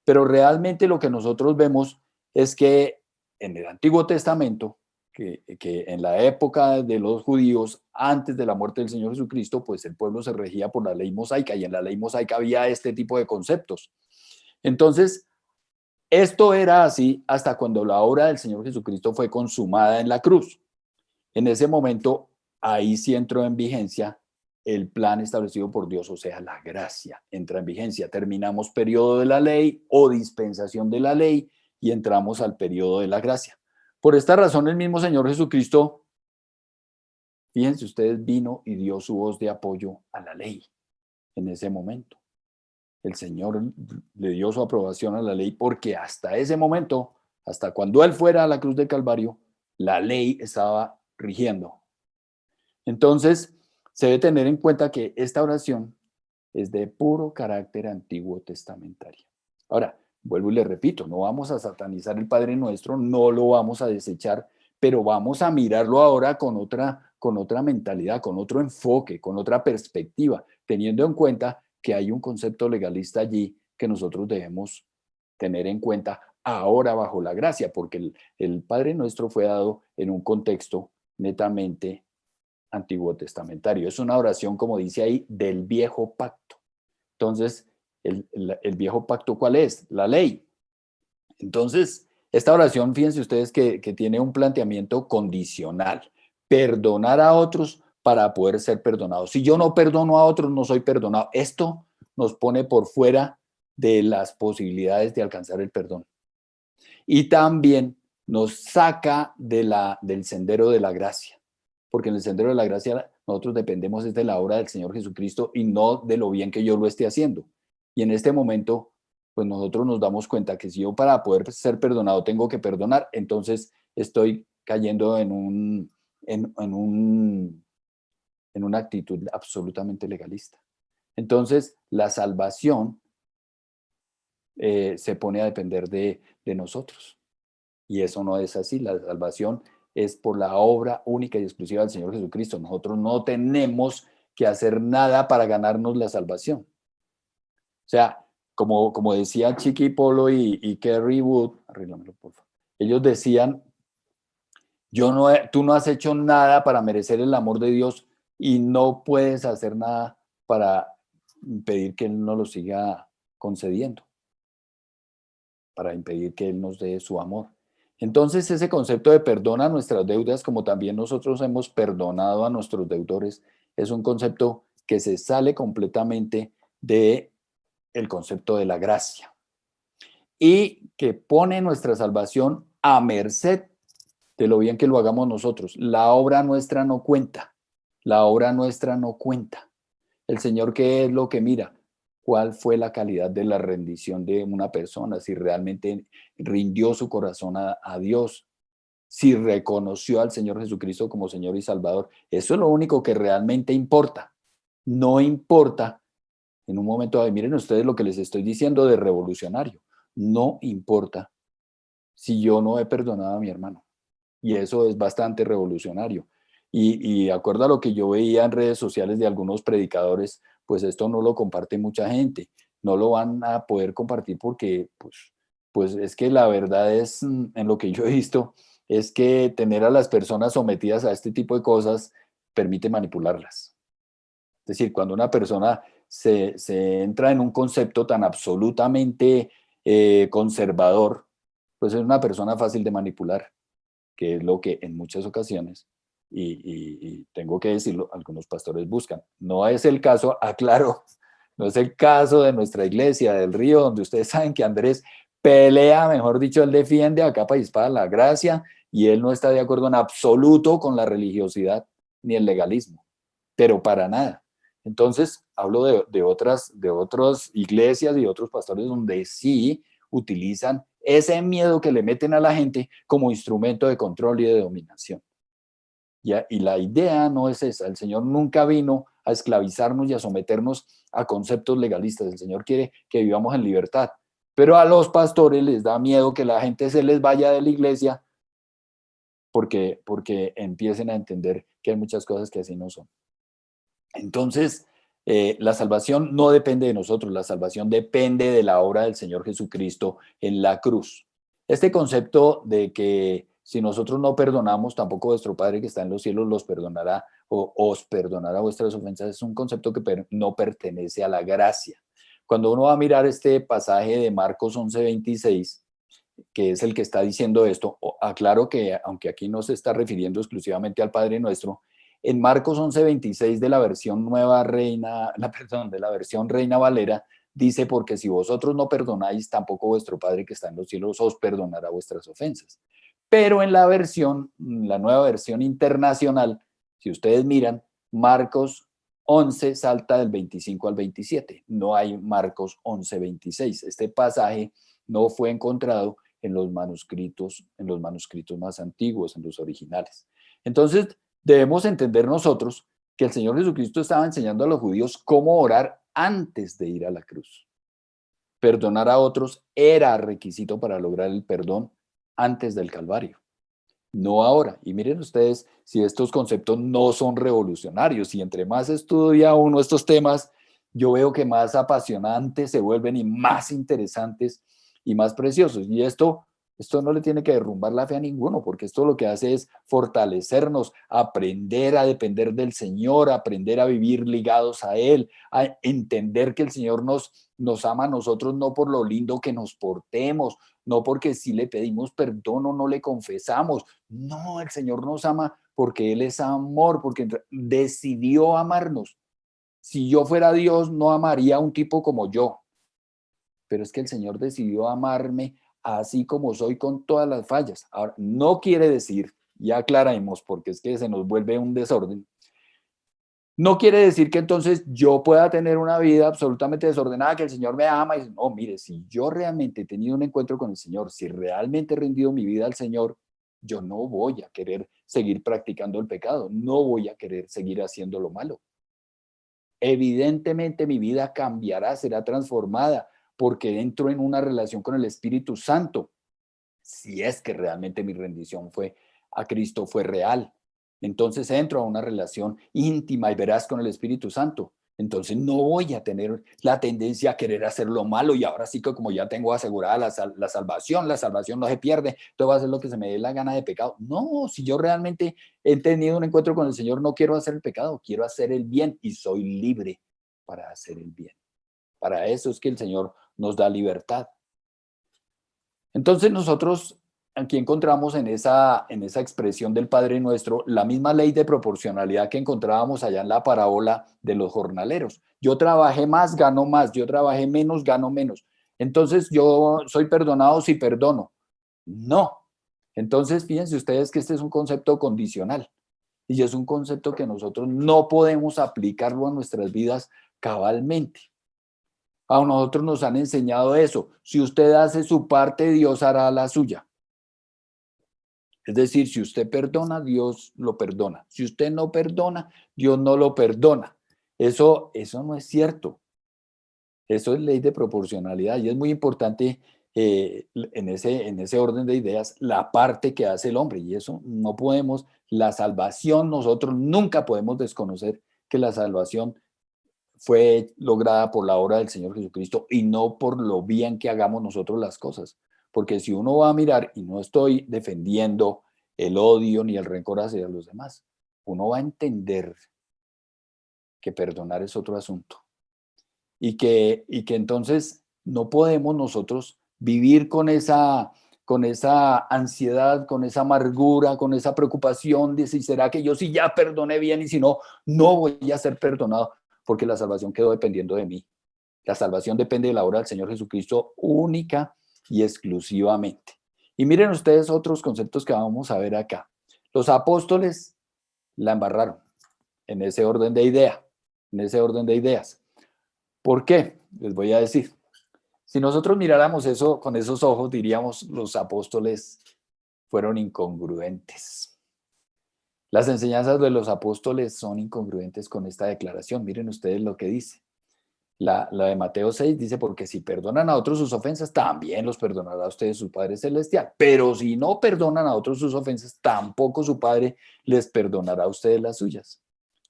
Pero realmente lo que nosotros vemos es que en el Antiguo Testamento, que en la época de los judíos, antes de la muerte del Señor Jesucristo, pues el pueblo se regía por la ley mosaica y en la ley mosaica había este tipo de conceptos. Entonces, esto era así hasta cuando la obra del Señor Jesucristo fue consumada en la cruz. En ese momento, ahí sí entró en vigencia el plan establecido por Dios, o sea, la gracia entra en vigencia. Terminamos periodo de la ley o dispensación de la ley y entramos al periodo de la gracia. Por esta razón, el mismo Señor Jesucristo, fíjense ustedes, vino y dio su voz de apoyo a la ley en ese momento. El Señor le dio su aprobación a la ley porque hasta ese momento, hasta cuando Él fuera a la cruz del Calvario, la ley estaba rigiendo. Entonces, se debe tener en cuenta que esta oración es de puro carácter antiguo testamentario. Ahora, vuelvo y le repito, no vamos a satanizar el Padre Nuestro, no lo vamos a desechar, pero vamos a mirarlo ahora con otra mentalidad, con otro enfoque, con otra perspectiva, teniendo en cuenta que hay un concepto legalista allí que nosotros debemos tener en cuenta ahora bajo la gracia, porque el Padre Nuestro fue dado en un contexto netamente antiguo testamentario. Es una oración, como dice ahí, del viejo pacto. Entonces, el viejo pacto, ¿cuál es? La ley. Entonces, esta oración, fíjense ustedes que tiene un planteamiento condicional. Perdonar a otros para poder ser perdonado. Si yo no perdono a otros, no soy perdonado. Esto nos pone por fuera de las posibilidades de alcanzar el perdón. Y también nos saca del sendero de la gracia, porque en el sendero de la gracia nosotros dependemos de la obra del Señor Jesucristo y no de lo bien que yo lo esté haciendo. Y en este momento, pues nosotros nos damos cuenta que si yo para poder ser perdonado tengo que perdonar, entonces estoy cayendo en una actitud absolutamente legalista. Entonces, la salvación se pone a depender de nosotros. Y eso no es así. La salvación es por la obra única y exclusiva del Señor Jesucristo. Nosotros no tenemos que hacer nada para ganarnos la salvación. O sea, como decía Chiqui Polo y Kerry Wood, arréglamelo, por favor. Ellos decían, tú no has hecho nada para merecer el amor de Dios y no puedes hacer nada para impedir que Él no lo siga concediendo, para impedir que Él nos dé su amor. Entonces, ese concepto de perdona nuestras deudas, como también nosotros hemos perdonado a nuestros deudores, es un concepto que se sale completamente de el concepto de la gracia y que pone nuestra salvación a merced de lo bien que lo hagamos nosotros. La obra nuestra no cuenta. La obra nuestra no cuenta. El Señor, ¿qué es lo que mira? ¿Cuál fue la calidad de la rendición de una persona? Si realmente rindió su corazón a Dios, si reconoció al Señor Jesucristo como Señor y Salvador. Eso es lo único que realmente importa. No importa en un momento, miren ustedes lo que les estoy diciendo de revolucionario. No importa si yo no he perdonado a mi hermano. Y eso es bastante revolucionario. Y de acuerdo a lo que yo veía en redes sociales de algunos predicadores, pues esto no lo comparte mucha gente. No lo van a poder compartir porque, pues es que la verdad es, en lo que yo he visto, es que tener a las personas sometidas a este tipo de cosas permite manipularlas. Es decir, cuando una persona se entra en un concepto tan absolutamente conservador, pues es una persona fácil de manipular, que es lo que en muchas ocasiones, y tengo que decirlo, algunos pastores buscan. No es el caso, aclaro, no es el caso de nuestra iglesia del Río, donde ustedes saben que Andrés pelea, mejor dicho, él defiende a capa y espada la gracia, y él no está de acuerdo en absoluto con la religiosidad ni el legalismo, pero para nada. Entonces, hablo de otras iglesias y otros pastores donde sí utilizan ese miedo que le meten a la gente como instrumento de control y de dominación. ¿Ya? Y la idea no es esa. El Señor nunca vino a esclavizarnos y a someternos a conceptos legalistas. El Señor quiere que vivamos en libertad. Pero a los pastores les da miedo que la gente se les vaya de la iglesia porque empiecen a entender que hay muchas cosas que así no son. Entonces, la salvación no depende de nosotros, la salvación depende de la obra del Señor Jesucristo en la cruz. Este concepto de que si nosotros no perdonamos, tampoco vuestro Padre que está en los cielos los perdonará o os perdonará vuestras ofensas, es un concepto que no pertenece a la gracia. Cuando uno va a mirar este pasaje de Marcos 11:26, que es el que está diciendo esto, aclaro que aunque aquí no se está refiriendo exclusivamente al Padre Nuestro, en Marcos 11:26 de la versión nueva Reina, perdón, de la versión Reina Valera, dice, porque si vosotros no perdonáis, tampoco vuestro Padre que está en los cielos os perdonará vuestras ofensas. Pero en la nueva versión internacional, si ustedes miran, Marcos 11 salta del 25 al 27. No hay Marcos 11:26. Este pasaje no fue encontrado en los manuscritos más antiguos, en los originales. Entonces, debemos entender nosotros que el Señor Jesucristo estaba enseñando a los judíos cómo orar antes de ir a la cruz. Perdonar a otros era requisito para lograr el perdón antes del Calvario, no ahora. Y miren ustedes si estos conceptos no son revolucionarios y entre más estudia uno estos temas, yo veo que más apasionantes se vuelven y más interesantes y más preciosos. Y esto no le tiene que derrumbar la fe a ninguno, porque esto lo que hace es fortalecernos, aprender a depender del Señor, aprender a vivir ligados a Él, a entender que el Señor nos ama a nosotros no por lo lindo que nos portemos, no porque si le pedimos perdón o no le confesamos. No, el Señor nos ama porque Él es amor, porque decidió amarnos. Si yo fuera Dios, no amaría a un tipo como yo, pero es que el Señor decidió amarme así como soy con todas las fallas. Ahora, no quiere decir, ya aclaremos, porque es que se nos vuelve un desorden, no quiere decir que entonces yo pueda tener una vida absolutamente desordenada, que el Señor me ama. Y no, mire, si yo realmente he tenido un encuentro con el Señor, si realmente he rendido mi vida al Señor, yo no voy a querer seguir practicando el pecado, no voy a querer seguir haciendo lo malo. Evidentemente mi vida cambiará, será transformada, porque entro en una relación con el Espíritu Santo, si es que realmente mi rendición a Cristo fue real. Entonces entro a una relación íntima y veraz con el Espíritu Santo. Entonces no voy a tener la tendencia a querer hacer lo malo y ahora sí que como ya tengo asegurada la salvación no se pierde, entonces voy a hacer lo que se me dé la gana de pecado. No, si yo realmente he tenido un encuentro con el Señor, no quiero hacer el pecado, quiero hacer el bien y soy libre para hacer el bien. Para eso es que el Señor nos da libertad. Entonces nosotros aquí encontramos en esa expresión del Padre Nuestro la misma ley de proporcionalidad que encontrábamos allá en la parábola de los jornaleros. Yo trabajé más, gano más, yo trabajé menos, gano menos. Entonces yo soy perdonado si perdono. No. Entonces fíjense ustedes que este es un concepto condicional y es un concepto que nosotros no podemos aplicarlo a nuestras vidas cabalmente. A nosotros nos han enseñado eso. Si usted hace su parte, Dios hará la suya. Es decir, si usted perdona, Dios lo perdona. Si usted no perdona, Dios no lo perdona. Eso no es cierto. Eso es ley de proporcionalidad y es muy importante en ese orden de ideas la parte que hace el hombre. Y eso no podemos, la salvación, nosotros nunca podemos desconocer que la salvación fue lograda por la obra del Señor Jesucristo y no por lo bien que hagamos nosotros las cosas. Porque si uno va a mirar, y no estoy defendiendo el odio ni el rencor hacia los demás, uno va a entender que perdonar es otro asunto. Y que entonces no podemos nosotros vivir con esa ansiedad, con esa amargura, con esa preocupación de si será que yo sí ya perdoné bien y si no, no voy a ser perdonado, porque la salvación quedó dependiendo de mí. La salvación depende de la obra del Señor Jesucristo única y exclusivamente. Y miren ustedes otros conceptos que vamos a ver acá. Los apóstoles la embarraron en ese orden de ideas. ¿Por qué? Les voy a decir. Si nosotros miráramos eso con esos ojos, diríamos los apóstoles fueron incongruentes. Las enseñanzas de los apóstoles son incongruentes con esta declaración. Miren ustedes lo que dice. La de Mateo 6 dice, porque si perdonan a otros sus ofensas, también los perdonará a ustedes su Padre Celestial. Pero si no perdonan a otros sus ofensas, tampoco su Padre les perdonará a ustedes las suyas.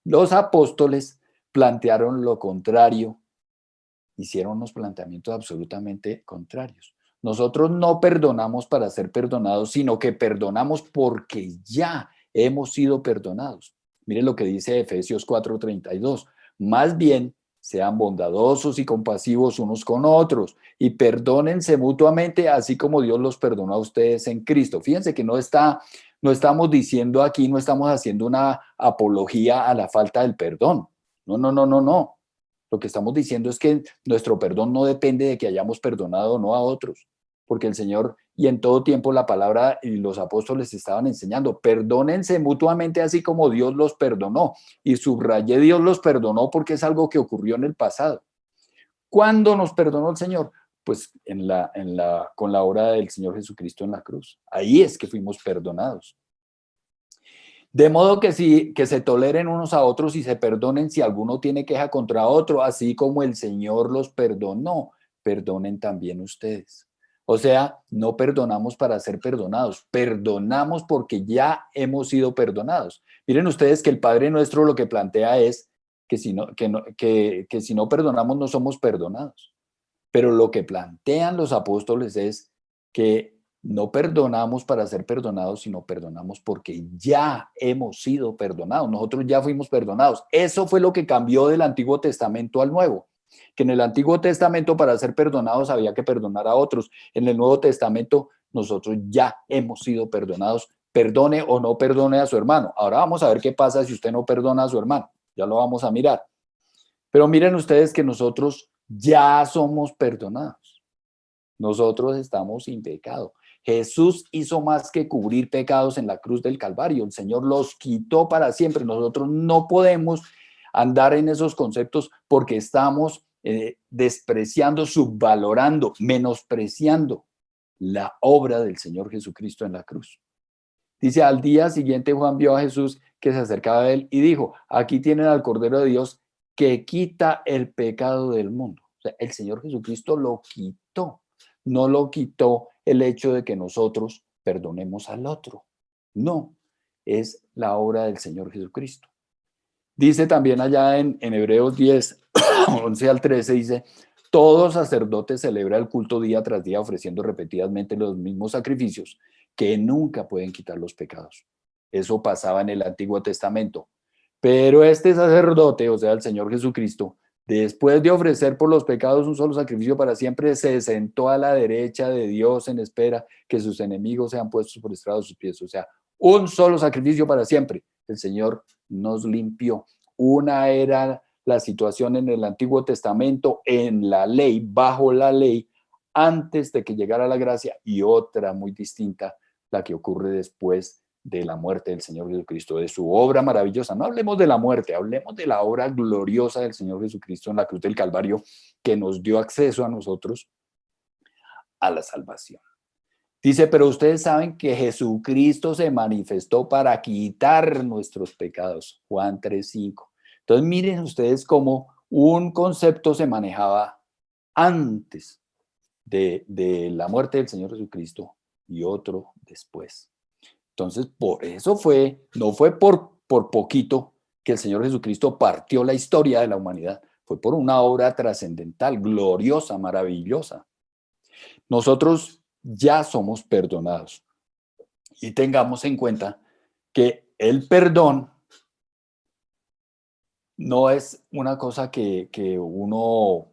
Los apóstoles plantearon lo contrario, hicieron unos planteamientos absolutamente contrarios. Nosotros no perdonamos para ser perdonados, sino que perdonamos porque ya hemos sido perdonados. Miren lo que dice Efesios 4:32. Más bien, sean bondadosos y compasivos unos con otros y perdónense mutuamente, así como Dios los perdonó a ustedes en Cristo. Fíjense que no estamos diciendo aquí, no estamos haciendo una apología a la falta del perdón. No, no, no, no, no. Lo que estamos diciendo es que nuestro perdón no depende de que hayamos perdonado o no a otros, porque el Señor y en todo tiempo la palabra y los apóstoles estaban enseñando, perdónense mutuamente así como Dios los perdonó. Y subrayé, Dios los perdonó porque es algo que ocurrió en el pasado. ¿Cuándo nos perdonó el Señor? Pues con la obra del Señor Jesucristo en la cruz. Ahí es que fuimos perdonados. De modo que se toleren unos a otros y se perdonen si alguno tiene queja contra otro, así como el Señor los perdonó, perdonen también ustedes. O sea, no perdonamos para ser perdonados, perdonamos porque ya hemos sido perdonados. Miren ustedes que el Padre Nuestro lo que plantea es que si no perdonamos no somos perdonados. Pero lo que plantean los apóstoles es que no perdonamos para ser perdonados, sino perdonamos porque ya hemos sido perdonados. Nosotros ya fuimos perdonados. Eso fue lo que cambió del Antiguo Testamento al Nuevo. Que en el Antiguo Testamento para ser perdonados había que perdonar a otros. En el Nuevo Testamento nosotros ya hemos sido perdonados. Perdone o no perdone a su hermano. Ahora vamos a ver qué pasa si usted no perdona a su hermano. Ya lo vamos a mirar. Pero miren ustedes que nosotros ya somos perdonados. Nosotros estamos sin pecado. Jesús hizo más que cubrir pecados en la cruz del Calvario. El Señor los quitó para siempre. Nosotros no podemos andar en esos conceptos porque estamos despreciando, subvalorando, menospreciando la obra del Señor Jesucristo en la cruz. Dice, al día siguiente Juan vio a Jesús que se acercaba a él y dijo, aquí tienen al Cordero de Dios que quita el pecado del mundo. O sea, el Señor Jesucristo lo quitó. No lo quitó el hecho de que nosotros perdonemos al otro. No, es la obra del Señor Jesucristo. Dice también allá en Hebreos 10, 11 al 13, dice, todo sacerdote celebra el culto día tras día ofreciendo repetidamente los mismos sacrificios que nunca pueden quitar los pecados. Eso pasaba en el Antiguo Testamento. Pero este sacerdote, o sea, el Señor Jesucristo, Después de ofrecer por los pecados un solo sacrificio para siempre, se sentó a la derecha de Dios en espera que sus enemigos sean puestos por estrado de sus pies. O sea, un solo sacrificio para siempre. El Señor nos limpió. Una era la situación en el Antiguo Testamento, en la ley, bajo la ley, antes de que llegara la gracia, y otra muy distinta, la que ocurre después de la muerte del Señor Jesucristo, de su obra maravillosa. No hablemos de la muerte, hablemos de la obra gloriosa del Señor Jesucristo en la cruz del Calvario, que nos dio acceso a nosotros a la salvación. Dice, pero ustedes saben que Jesucristo se manifestó para quitar nuestros pecados. Juan 3:5. Entonces miren ustedes cómo un concepto se manejaba antes de la muerte del Señor Jesucristo y otro después. Entonces, por eso no fue por poquito que el Señor Jesucristo partió la historia de la humanidad. Fue por una obra trascendental, gloriosa, maravillosa. Nosotros ya somos perdonados. Y tengamos en cuenta que el perdón no es una cosa que uno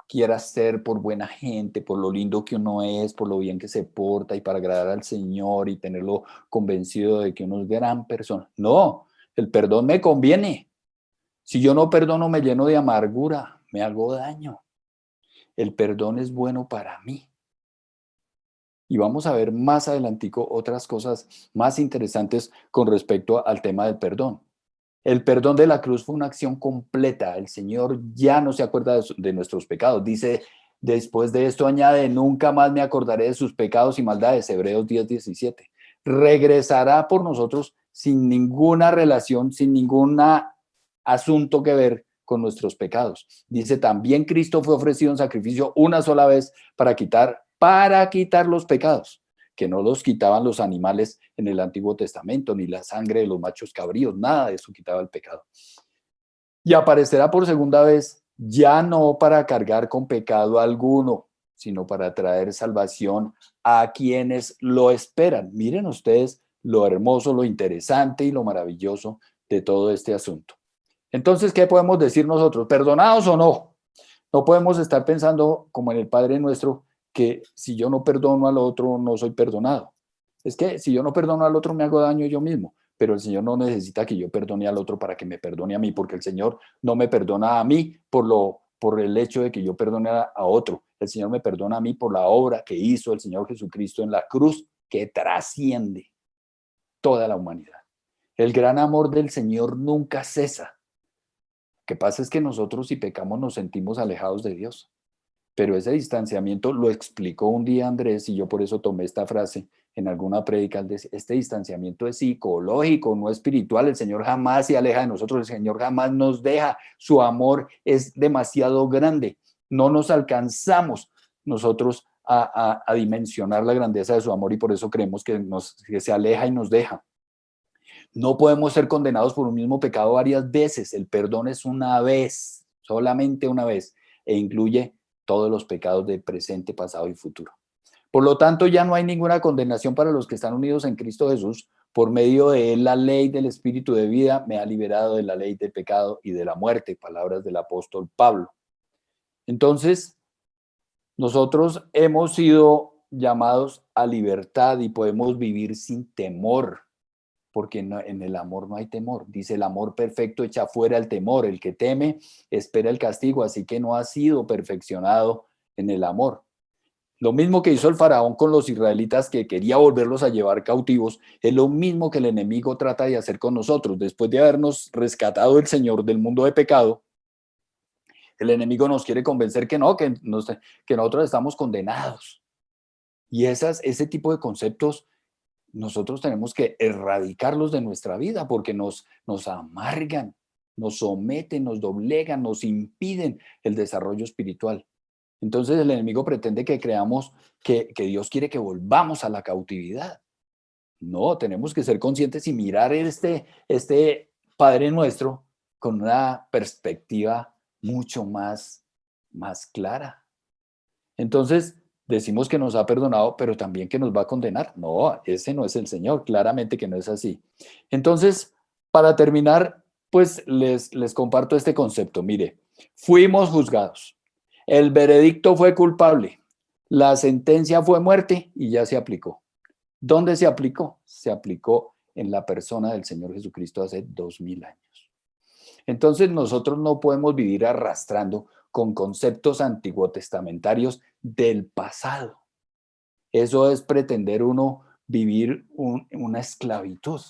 quiera hacer por buena gente, por lo lindo que uno es, por lo bien que se porta y para agradar al Señor y tenerlo convencido de que uno es gran persona. No, el perdón me conviene. Si yo no perdono, me lleno de amargura, me hago daño. El perdón es bueno para mí. Y vamos a ver más adelantico otras cosas más interesantes con respecto al tema del perdón. El perdón de la cruz fue una acción completa. El Señor ya no se acuerda de nuestros pecados. Dice, después de esto añade, nunca más me acordaré de sus pecados y maldades. Hebreos 10:17. Regresará por nosotros sin ninguna relación, sin ningún asunto que ver con nuestros pecados. Dice, también Cristo fue ofrecido en sacrificio una sola vez para quitar los pecados, que no los quitaban los animales en el Antiguo Testamento, ni la sangre de los machos cabríos, nada de eso quitaba el pecado. Y aparecerá por segunda vez, ya no para cargar con pecado alguno, sino para traer salvación a quienes lo esperan. Miren ustedes lo hermoso, lo interesante y lo maravilloso de todo este asunto. Entonces, ¿qué podemos decir nosotros? ¿Perdonados o no? No podemos estar pensando como en el Padre Nuestro, que si yo no perdono al otro, no soy perdonado. Es que si yo no perdono al otro, me hago daño yo mismo. Pero el Señor no necesita que yo perdone al otro para que me perdone a mí, porque el Señor no me perdona a mí por el hecho de que yo perdone a otro. El Señor me perdona a mí por la obra que hizo el Señor Jesucristo en la cruz, que trasciende toda la humanidad. El gran amor del Señor nunca cesa. Lo que pasa es que nosotros, si pecamos, nos sentimos alejados de Dios. Pero ese distanciamiento lo explicó un día Andrés, y yo por eso tomé esta frase en alguna prédica. Este distanciamiento es psicológico, no espiritual. El Señor jamás se aleja de nosotros, el Señor jamás nos deja. Su amor es demasiado grande. No nos alcanzamos nosotros a dimensionar la grandeza de su amor, y por eso creemos que se aleja y nos deja. No podemos ser condenados por un mismo pecado varias veces. El perdón es una vez, solamente una vez, e incluye todos los pecados del presente, pasado y futuro. Por lo tanto, ya no hay ninguna condenación para los que están unidos en Cristo Jesús. Por medio de él, la ley del Espíritu de vida me ha liberado de la ley del pecado y de la muerte, palabras del apóstol Pablo. Entonces, nosotros hemos sido llamados a libertad y podemos vivir sin temor, porque en el amor no hay temor. Dice, el amor perfecto echa fuera el temor. El que teme espera el castigo, así que no ha sido perfeccionado en el amor. Lo mismo que hizo el faraón con los israelitas, que quería volverlos a llevar cautivos, es lo mismo que el enemigo trata de hacer con nosotros. Después de habernos rescatado el Señor del mundo de pecado, el enemigo nos quiere convencer que no, que nosotros estamos condenados. Y ese tipo de conceptos nosotros tenemos que erradicarlos de nuestra vida, porque nos amargan, nos someten, nos doblegan, nos impiden el desarrollo espiritual. Entonces el enemigo pretende que creamos que Dios quiere que volvamos a la cautividad. No, tenemos que ser conscientes y mirar este Padre Nuestro con una perspectiva mucho más clara. Entonces, decimos que nos ha perdonado, pero también que nos va a condenar. No, ese no es el Señor, claramente que no es así. Entonces, para terminar, pues les comparto este concepto. Mire, Fuimos juzgados. El veredicto fue culpable. La sentencia fue muerte y ya se aplicó. ¿Dónde se aplicó? Se aplicó en la persona del Señor Jesucristo hace 2000 años. Entonces nosotros no podemos vivir arrastrando con conceptos antiguotestamentarios del pasado. Eso es pretender uno vivir una esclavitud.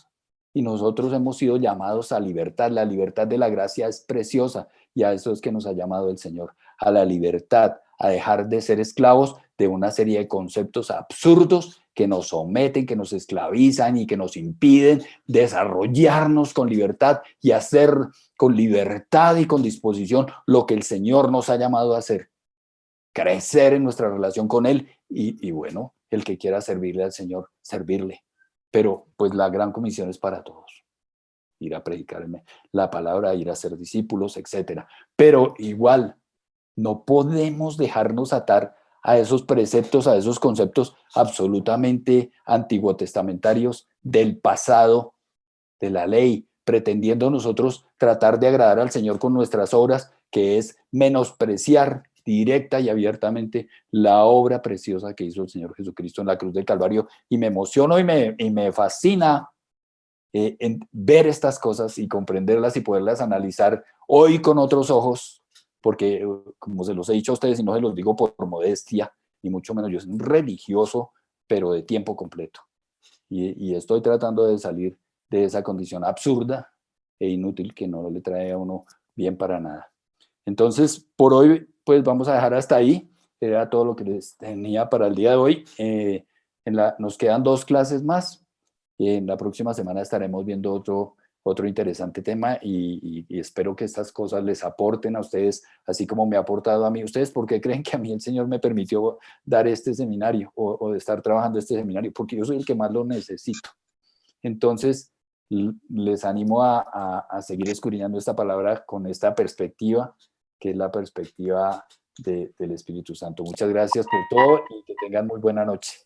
Y nosotros hemos sido llamados a libertad. La libertad de la gracia es preciosa y a eso es que nos ha llamado el Señor, a la libertad, a dejar de ser esclavos de una serie de conceptos absurdos que nos someten, que nos esclavizan y que nos impiden desarrollarnos con libertad y hacer con libertad y con disposición lo que el Señor nos ha llamado a hacer. Crecer en nuestra relación con Él y bueno, el que quiera servirle al Señor, servirle. Pero pues la gran comisión es para todos. Ir a predicar la palabra, ir a ser discípulos, etcétera. Pero igual, no podemos dejarnos atar a esos preceptos, a esos conceptos absolutamente antiguotestamentarios del pasado, de la ley, pretendiendo nosotros tratar de agradar al Señor con nuestras obras, que es menospreciar directa y abiertamente la obra preciosa que hizo el Señor Jesucristo en la cruz del Calvario. Y me emociono y me fascina en ver estas cosas y comprenderlas y poderlas analizar hoy con otros ojos, porque como se los he dicho a ustedes y no se los digo por modestia, ni mucho menos, yo soy un religioso, pero de tiempo completo. Y estoy tratando de salir de esa condición absurda e inútil que no le trae a uno bien para nada. Entonces, por hoy, pues vamos a dejar hasta ahí. Era todo lo que les tenía para el día de hoy. Nos quedan 2 clases más. En la próxima semana estaremos viendo otro interesante tema y espero que estas cosas les aporten a ustedes, así como me ha aportado a mí. ¿Ustedes por qué creen que a mí el Señor me permitió dar este seminario o de estar trabajando este seminario? Porque yo soy el que más lo necesito. Entonces, les animo a seguir escudriñando esta palabra con esta perspectiva, que es la perspectiva del Espíritu Santo. Muchas gracias por todo y que tengan muy buena noche.